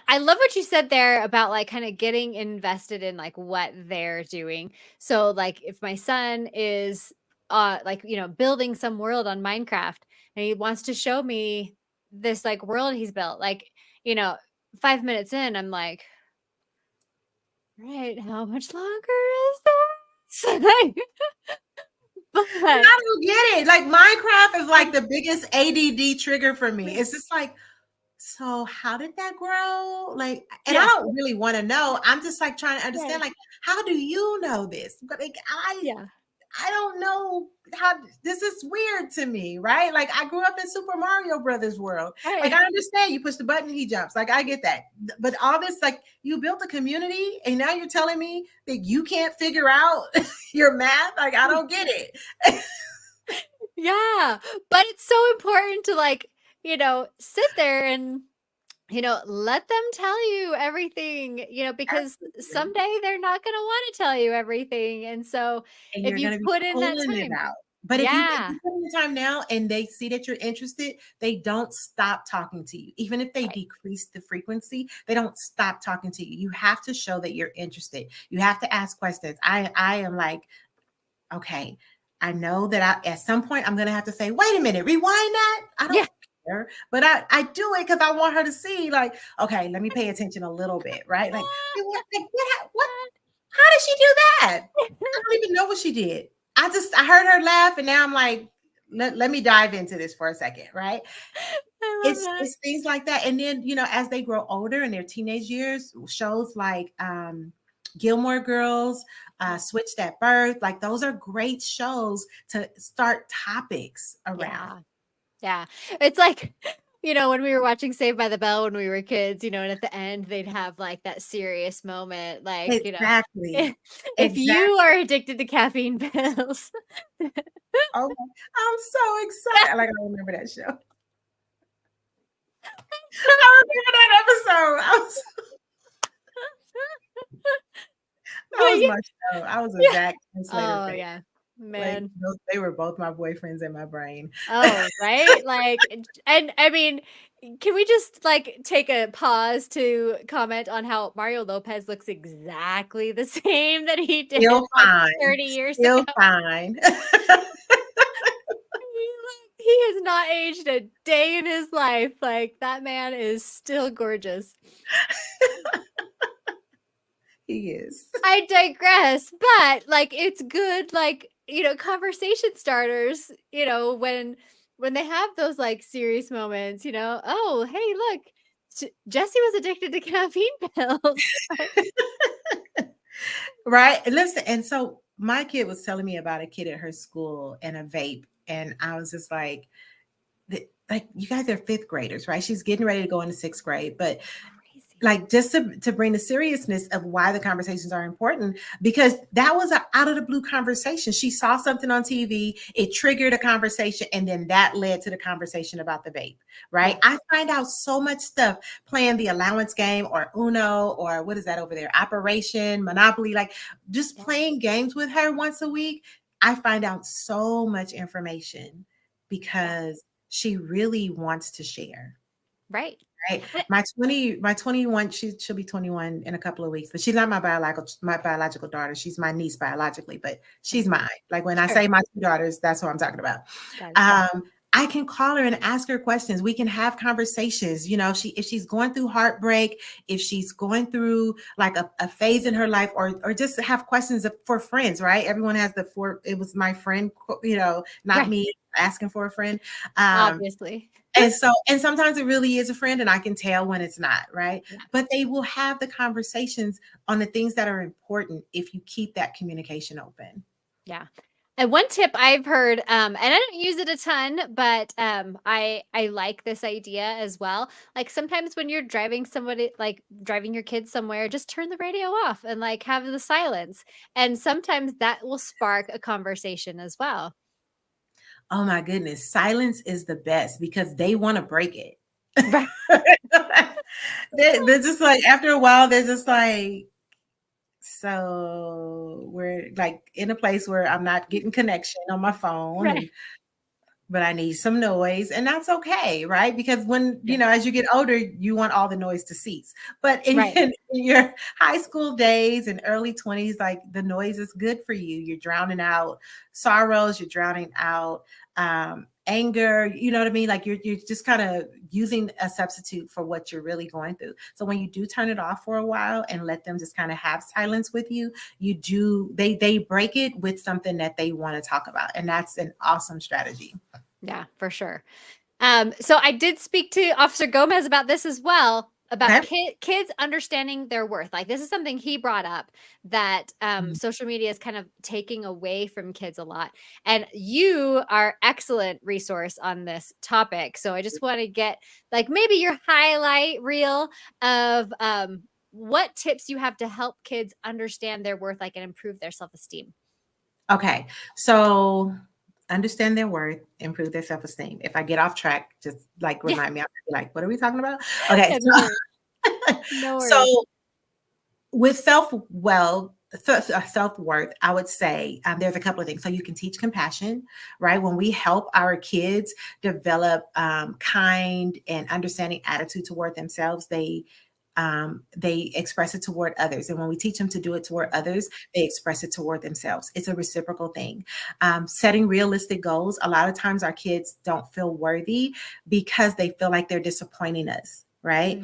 I love what you said there about like kind of getting invested in like what they're doing. So like if my son is like building some world on Minecraft and he wants to show me this like world he's built, like, you know, 5 minutes in I'm like, "Right, how much longer is this?" And but I don't get it. Like Minecraft is like I the biggest ADD trigger for me. right. It's just like, so how did that grow? Like, and I Yeah, don't really want to know. I'm just like trying to understand, right. like, how do you know this? But like, Yeah, I don't know how this is weird to me, right? Like I grew up in Super Mario Brothers world. Like right. I understand you push the button, he jumps. Like I get that. But all this, like you built a community and now you're telling me that you can't figure out your math. Like I don't get it. Yeah, but it's so important to like, sit there and let them tell you everything, because Absolutely. someday they're not going to want to tell you everything. And so And if you're you gonna be put in that pulling it time, out. But if yeah, you put in the time now and they see that you're interested, they don't stop talking to you. Even if they right. decrease the frequency, they don't stop talking to you. You have to show that you're interested. You have to ask questions. I am like, okay, I know that at some point I'm gonna have to say, wait a minute, rewind that. I Yeah. don't care, but I do it because I want her to see, like, okay, let me pay attention a little bit, right? What how did she do that? I don't even know what she did. I heard her laugh, and now I'm like, let me dive into this for a second, right? I love that. It's things like that. And then, as they grow older in their teenage years, shows like Gilmore Girls, Yeah. Switched at Birth, like those are great shows to start topics around. Yeah. Yeah. It's like, when we were watching Saved by the Bell when we were kids, and at the end they'd have like that serious moment, like, Exactly. if Exactly. you are addicted to caffeine pills. Oh, I'm so excited. Like, I remember that show. I remember that episode. But That was yeah, my show. I was a yeah. Zach Slater Oh fan. yeah. Like, Man. they were both my boyfriends in my brain. Oh, right? Like, and I mean, can we just like take a pause to comment on how Mario Lopez looks exactly the same that he did Still like fine. 30 years ago? Still fine. He has not aged a day in his life. Like, that man is still gorgeous. He is. I digress, but like it's good, like, conversation starters, when they have those like serious moments, oh, hey, look, Jesse was addicted to caffeine pills. Right? Listen, and so my kid was telling me about a kid at her school and a vape, and I was just like, you guys are fifth graders, right? She's getting ready to go into sixth grade, but Crazy. like, just to bring the seriousness of why the conversations are important, because that was an out of the blue conversation. She saw something on TV, it triggered a conversation, and then that led to the conversation about the vape, right? Yeah. I find out so much stuff playing the allowance game or Uno, or what is that over there, Operation Monopoly, like just Yeah. playing games with her once a week. I find out so much information Yeah. because she really wants to share. Right. Right. And My 21, she'll be 21 in a couple of weeks, but she's not my biological daughter. She's my niece biologically, but she's okay. mine. Like, when I Sure. say my two daughters, that's what I'm talking about. Got it. I can call her and ask her questions. We can have conversations. If she's going through heartbreak, if she's going through like a phase in her life, or just have questions for friends, right? Everyone has it was my friend, not Right. me asking for a friend. Um, Obviously. and sometimes it really is a friend, and I can tell when it's not, right? Yeah. But they will have the conversations on the things that are important if you keep that communication open. Yeah. And one tip I've heard, and I don't use it a ton, but I like this idea as well. Like sometimes when you're driving somebody, like driving your kids somewhere, just turn the radio off and like have the silence. And sometimes that will spark a conversation as well. Oh my goodness, silence is the best because they want to break it. Right. They're just like, after a while, they're just like, so we're like in a place where I'm not getting connection on my phone, Right. but I need some noise, and that's okay, right? Because when, Yeah. as you get older, you want all the noise to cease. But in, Right. in your high school days and early 20s, like, the noise is good for you. You're drowning out sorrows, you're drowning out anger, you know what I mean? Like, you're just kind of using a substitute for what you're really going through. So when you do turn it off for a while and let them just kind of have silence with you, they break it with something that they want to talk about. And that's an awesome strategy. Yeah, for sure. So I did speak to Officer Gomez about this as well, about Okay. kids understanding their worth. Like this is something he brought up that Mhm. social media is kind of taking away from kids a lot. And you are excellent resource on this topic. So I just want to get like maybe your highlight reel of what tips you have to help kids understand their worth, like and improve their self-esteem. Okay. So understand their worth, improve their self-esteem. If I get off track, just like Yeah, remind me. I'll be like, what are we talking about? Okay. yeah, no worries. No worries. So with self-worth, I would say there's a couple of things. So you can teach compassion, right? When we help our kids develop kind and understanding attitude toward themselves, they express it toward others. And when we teach them to do it toward others, they express it toward themselves. It's a reciprocal thing. Setting realistic goals. A lot of times our kids don't feel worthy because they feel like they're disappointing us, right?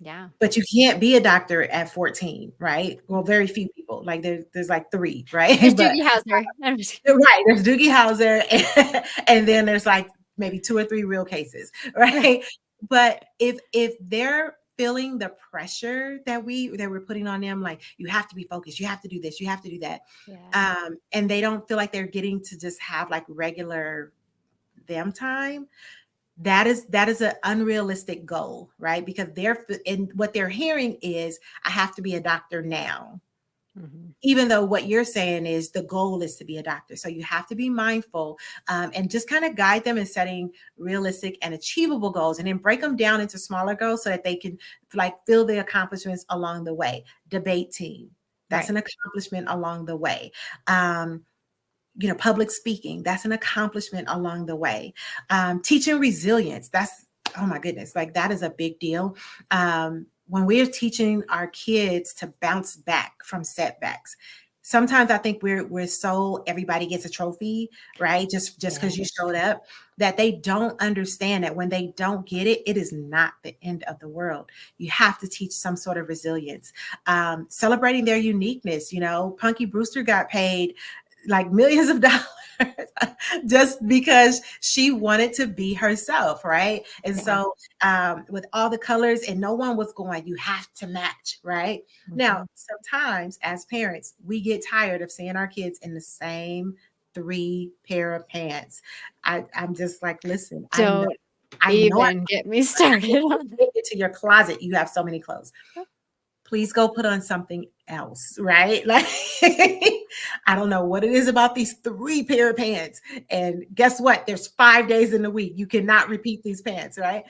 Yeah. But you can't be a doctor at 14, right? Well, very few people. Like, there's like three, right? There's But Doogie Howser. I'm just right, there's Doogie Howser, and then there's like maybe 2 or 3 real cases, right? But if they're feeling the pressure that we're putting on them, like you have to be focused, you have to do this, you have to do that, Yeah. and they don't feel like they're getting to just have like regular them time, that is an unrealistic goal, right? Because they're and what they're hearing is I have to be a doctor now, Mhm. even though what you're saying is the goal is to be a doctor. So you have to be mindful, and just kind of guide them in setting realistic and achievable goals, and then break them down into smaller goals so that they can like feel the accomplishments along the way. Debate team, that's Right. an accomplishment along the way. Public speaking, that's an accomplishment along the way. Teaching resilience, that's, oh my goodness, like that is a big deal. When we're teaching our kids to bounce back from setbacks, sometimes I think we're so everybody gets a trophy, right? Just Yeah. because you showed up, that they don't understand that when they don't get it, it is not the end of the world. You have to teach some sort of resilience. Celebrating their uniqueness. Punky Brewster got paid like millions of dollars just because she wanted to be herself, right? And Yeah. so, with all the colors, and no one was going, you have to match, right? Now, Mhm. sometimes as parents, we get tired of seeing our kids in the same 3 pair of pants. I'm just like, listen, I know, Don't I know, even get me started on that. get into your closet, you have so many clothes. Please go put on something else, right? Like, I don't know what it is about these 3 pair of pants. And guess what? There's 5 days in the week. You cannot repeat these pants, right?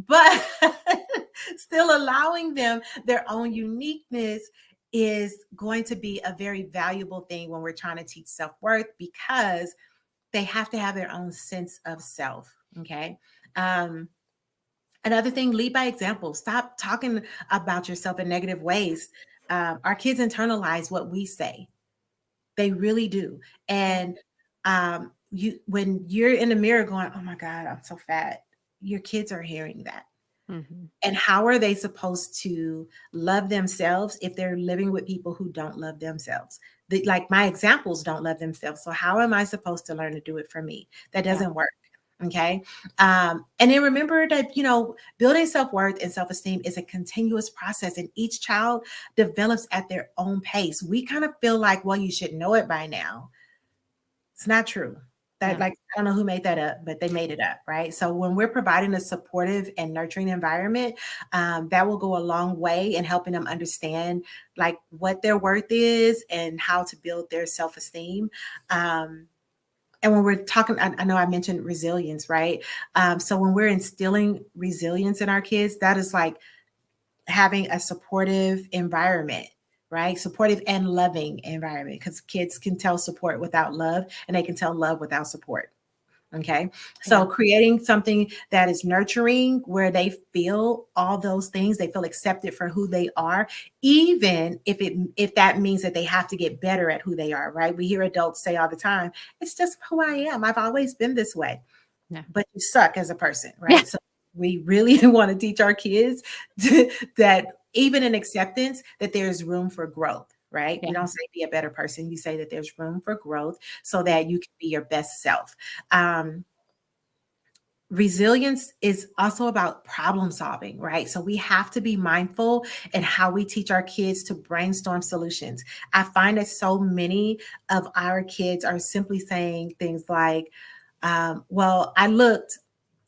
But still allowing them their own uniqueness is going to be a very valuable thing when we're trying to teach self-worth, because they have to have their own sense of self. Okay. Another thing, lead by example. Stop talking about yourself in negative ways. Our kids internalize what we say. They really do. Yeah. And when you're in the mirror going, "Oh my God, I'm so fat," your kids are hearing that. Mhm. And how are they supposed to love themselves if they're living with people who don't love themselves? Like my examples don't love themselves. So how am I supposed to learn to do it for me? That Yeah. doesn't work. Okay. And then remember that, building self worth and self esteem is a continuous process, and each child develops at their own pace. We kind of feel like, well, you should know it by now. It's not true. That, No. like, I don't know who made that up, but they made it up, right? So when we're providing a supportive and nurturing environment, that will go a long way in helping them understand like what their worth is and how to build their self-esteem. And when we're talking, I know I mentioned resilience, right? So when we're instilling resilience in our kids, that is like having a supportive environment, right? Supportive and loving environment, because kids can tell support without love, and they can tell love without support. Okay. Yeah. So creating something that is nurturing, where they feel all those things, they feel accepted for who they are, even if that means that they have to get better at who they are, right? We hear adults say all the time, it's just who I am. I've always been this way, No. but you suck as a person, Yeah. right? So we really want to teach our kids that even in acceptance, that there's room for growth, right? Yeah. We don't say be a better person. You say that there's room for growth so that you can be your best self. Um, Resilience is also about problem solving, right? So we have to be mindful in how we teach our kids to brainstorm solutions. I find that so many of our kids are simply saying things like, well, I looked,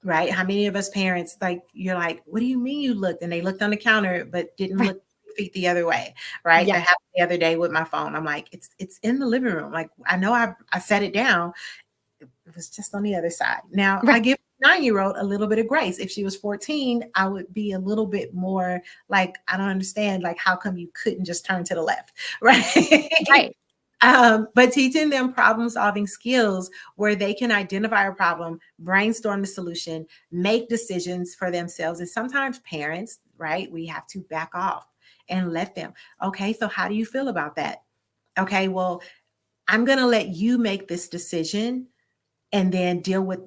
right? How many of us parents, like, you're like, what do you mean you looked? And they looked on the counter, but didn't Right. look feet the other way, right? Yeah. That happened the other day with my phone. I'm like, it's in the living room. Like, I know I set it down. It was just on the other side. Now, I Right. give 9-year-old a little bit of grace. If she was 14, I would be a little bit more like, I don't understand, like, how come you couldn't just turn to the left, right? Right. But teaching them problem solving skills where they can identify a problem, brainstorm the solution, make decisions for themselves. And sometimes parents, right, we have to back off and let them, okay, so how do you feel about that? Okay, well, I'm going to let you make this decision and then deal with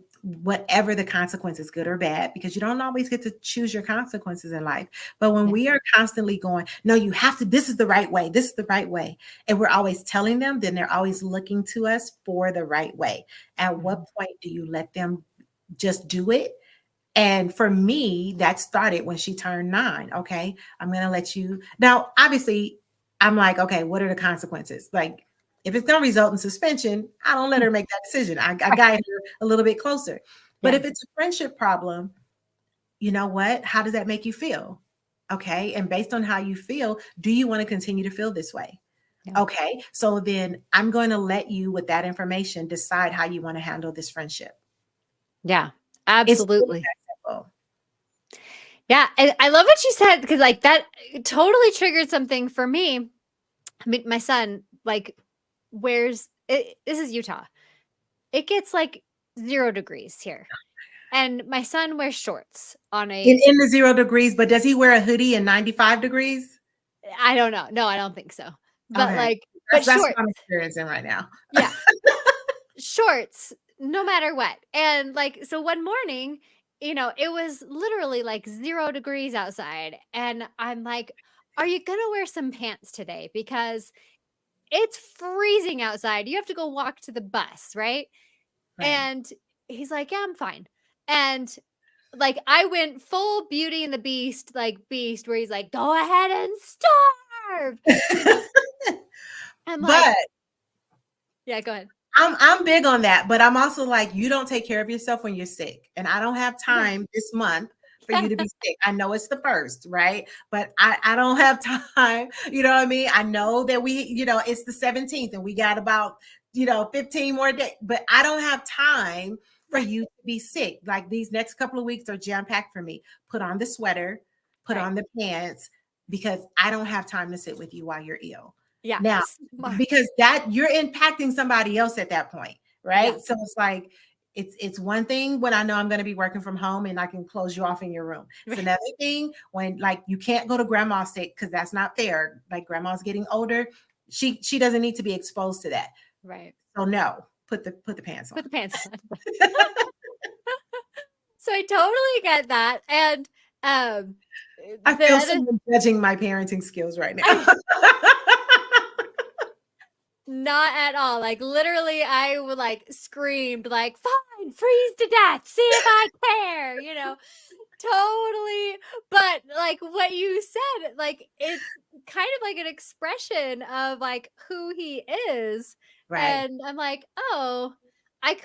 whatever the consequences, good or bad, because you don't always get to choose your consequences in life. But when Yeah. we are constantly going, no, you have to, this is the right way, this is the right way, and we're always telling them, then they're always looking to us for the right way. At Mhm. what point do you let them just do it. And for me, that started when she turned 9. Okay, I'm going to let you. Now, obviously, I'm like, okay, what are the consequences? Like, if it's going to result in suspension, I don't let Mm, her make that decision. I right. guide her a little bit closer. But Yeah. if it's a friendship problem, you know what? How does that make you feel? Okay. And based on how you feel, do you want to continue to feel this way? Yeah. Okay. So then I'm going to let you, with that information, decide how you want to handle this friendship. Yeah. It's really Absolutely. that simple. Yeah. And I love what you said because, like, that totally triggered something for me. I mean, my son, like, wears it, this is Utah. It gets like 0 degrees here. And my son wears shorts on a, In the 0 degrees, but does he wear a hoodie in 95 degrees? I don't know. No, I don't think so. But Okay. like, but That's what shorts. I'm experiencing right now. Yeah. Shorts, no matter what. And like, so one morning, it was literally like 0 degrees outside. And I'm like, are you going to wear some pants today? Because it's freezing outside. You have to go walk to the bus, right? Right. And he's like, yeah, I'm fine. And like, I went full Beauty and the Beast, like beast, where he's like, go ahead and starve. I'm like, But yeah, go ahead. I'm big on that, but I'm also like, you don't take care of yourself when you're sick. And I don't have Yeah. time this month for you to be sick. I know it's the first, right? But I don't have time. You know what I mean? I know that it's the 17th and we got about, 15 more days, but I don't have time for Right. you to be sick. Like these next couple of weeks are jam-packed for me. Put on the sweater, put Right. on the pants, because I don't have time to sit with you while you're ill. Yeah. Now, Smart. because that you're impacting somebody else at that point, Yeah. right? So it's like it's one thing when I know I'm going to be working from home and I can close you off in your room. It's Right. another thing when like you can't go to grandma's sick because that's not fair. Like grandma's getting older, she doesn't need to be exposed to that. Right. So no, put the pants Put on. the pants on. So I totally get that. And um I the feel other someone judging my parenting skills right now. not at all. Like literally I would like screamed like, fine, freeze to death. See if I care. Totally. But like what you said, like it's kind of like an expression of like who he is. Right, And I'm like, oh, I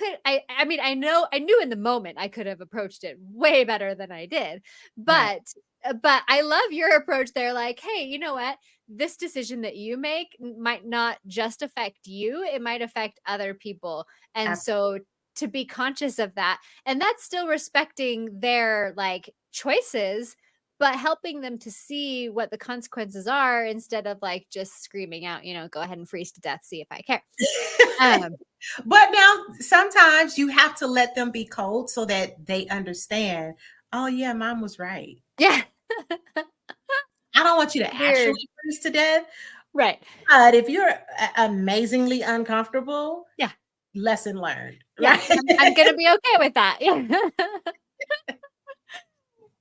mean, I knew in the moment I could have approached it way better than I did. right. But I love your approach there. Like, hey, you know what? This decision that you make might not just affect you, it might affect other people. And Absolutely. so to be conscious of that, and that's still respecting their like choices, but helping them to see what the consequences are instead of like just screaming out, go ahead and freeze to death, see if I care. Um, But now sometimes you have to let them be cold so that they understand, oh yeah, mom was right. yeah. I don't want you to Weird. actually freeze to death, Right. but if you're amazingly uncomfortable, Yeah. lesson learned, Yeah. right? I'm gonna be okay with that. Yeah.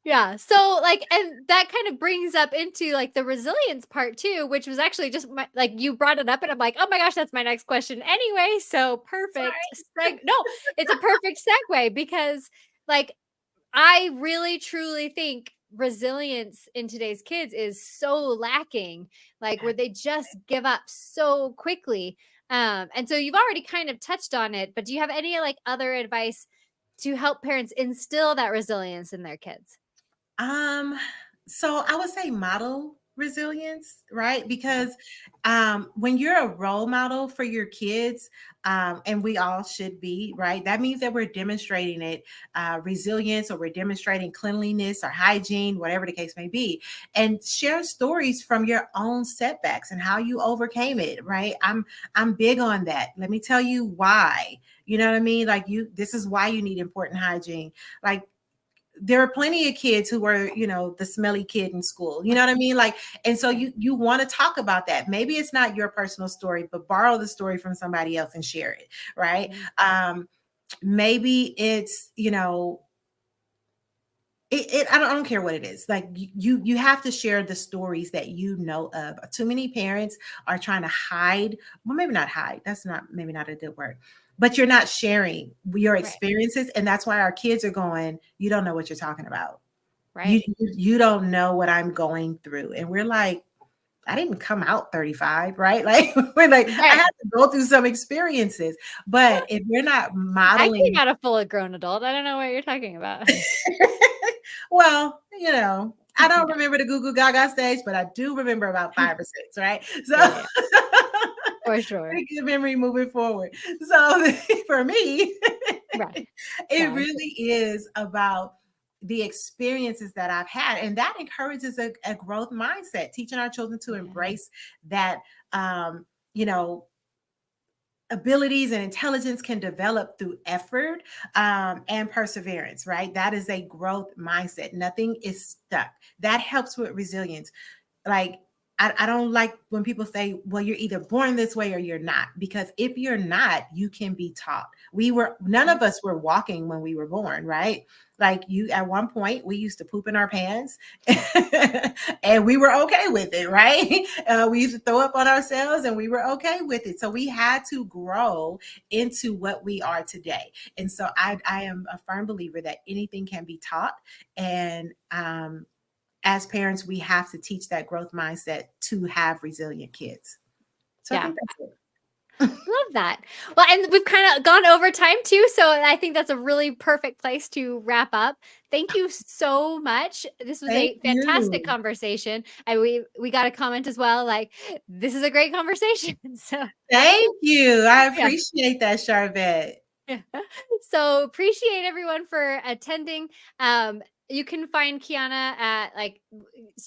Yeah. So like, and that kind of brings up into like the resilience part too, which was actually just like you brought it up, and I'm like, oh my gosh, that's my next question anyway. So perfect. Sorry. No, it's a perfect segue because like I really truly think resilience in today's kids is so lacking, like where they just give up so quickly. And so you've already kind of touched on it, but do you have any like other advice to help parents instill that resilience in their kids? Um, so I would say model resilience, right? Yeah. Because when you're a role model for your kids, and we all should be, right? That means that we're demonstrating it, resilience, or we're demonstrating cleanliness or hygiene, whatever the case may be, and share stories from your own setbacks and how you overcame it, right? I'm big on that. Let me tell you why. You know what I mean? Like this is why you need important hygiene. Like there are plenty of kids who were, the smelly kid in school. You know what I mean? Like, and so Right. you want to talk about that. Maybe it's not your personal story, but borrow the story from somebody else and share it, right? Mhm. Maybe it's, I don't care what it is. Like you have to share the stories that you know of. Too many parents are trying to hide. Well, maybe not hide. That's not maybe not a good word. But you're not sharing your Right. experiences, and that's why our kids are going. You don't know what you're talking about. Right. You don't know what I'm going through, and we're like, I didn't come out 35, right? Like we're like I Right. had to go through some experiences. But if we're not I came modeling, out a full grown adult. I don't know what you're talking about. well, I don't No. remember the Goo Goo Gaga stage, but I do remember about 5 or 6, right? So Yeah, yeah, for sure. pretty good memory moving forward. So for me, Right. it Yeah. really is about the experiences that I've had, and that encourages a growth mindset, teaching our children to Yeah. embrace that, um, you know, abilities and intelligence can develop through effort and perseverance, right? That is a growth mindset. Nothing is stuck. That helps with resilience. Like, I don't like when people say, well, you're either born this way or you're not, because if you're not, you can be taught. None of Right. us were walking when we were born, right? Like you, at one point, we used to poop in our pants and we were okay with it, right? We used to throw up on ourselves and we were okay with it. So we had to grow into what we are today. And so I am a firm believer that anything can be taught. And as parents, we have to teach that growth mindset to have resilient kids. So I Yeah. think that's it. Love that. Well, and we've kind of gone over time too, so I think that's a really perfect place to wrap up. Thank you so much. This was Thank a fantastic you. conversation. We got a comment as well, like this is a great conversation. So Thank you. I yeah. appreciate that, Charvette. Yeah. So appreciate everyone for attending. You can find Kiana at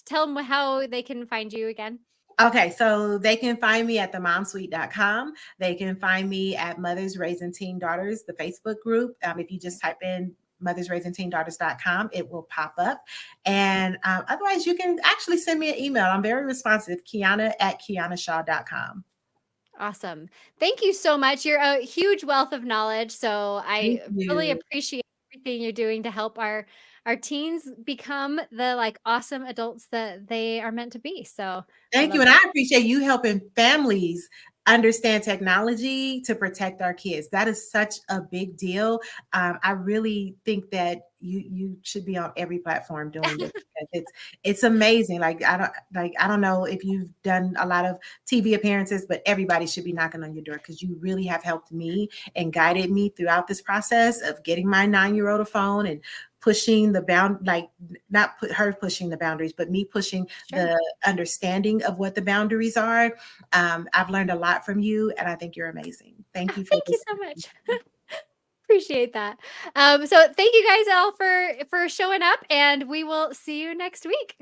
tell them how they can find you again. Okay, so they can find me at themomsuite.com. They can find me at Mothers Raising Teen Daughters, the Facebook group. If you just type in mothersraisingteendaughters.com, it will pop up. And otherwise, you can actually send me an email. I'm very responsive, Kiana at kianashaw.com. Awesome. Thank you so much. You're a huge wealth of knowledge. So Thank I really you. appreciate everything you're doing to help our teens become the awesome adults that they are meant to be. So I Thank you. love And I that. appreciate you helping families understand technology to protect our kids. That is such a big deal. I really think that you should be on every platform doing this because it's amazing. I don't know if you've done a lot of TV appearances, but everybody should be knocking on your door because you really have helped me and guided me throughout this process of getting my 9-year-old a phone and pushing the bound, like not put her pushing the boundaries, but me pushing Sure. the understanding of what the boundaries are. I've learned a lot from you, and I think you're amazing. Thank Oh, you for thank you this. so much. Appreciate that. So thank you guys all for showing up, and we will see you next week.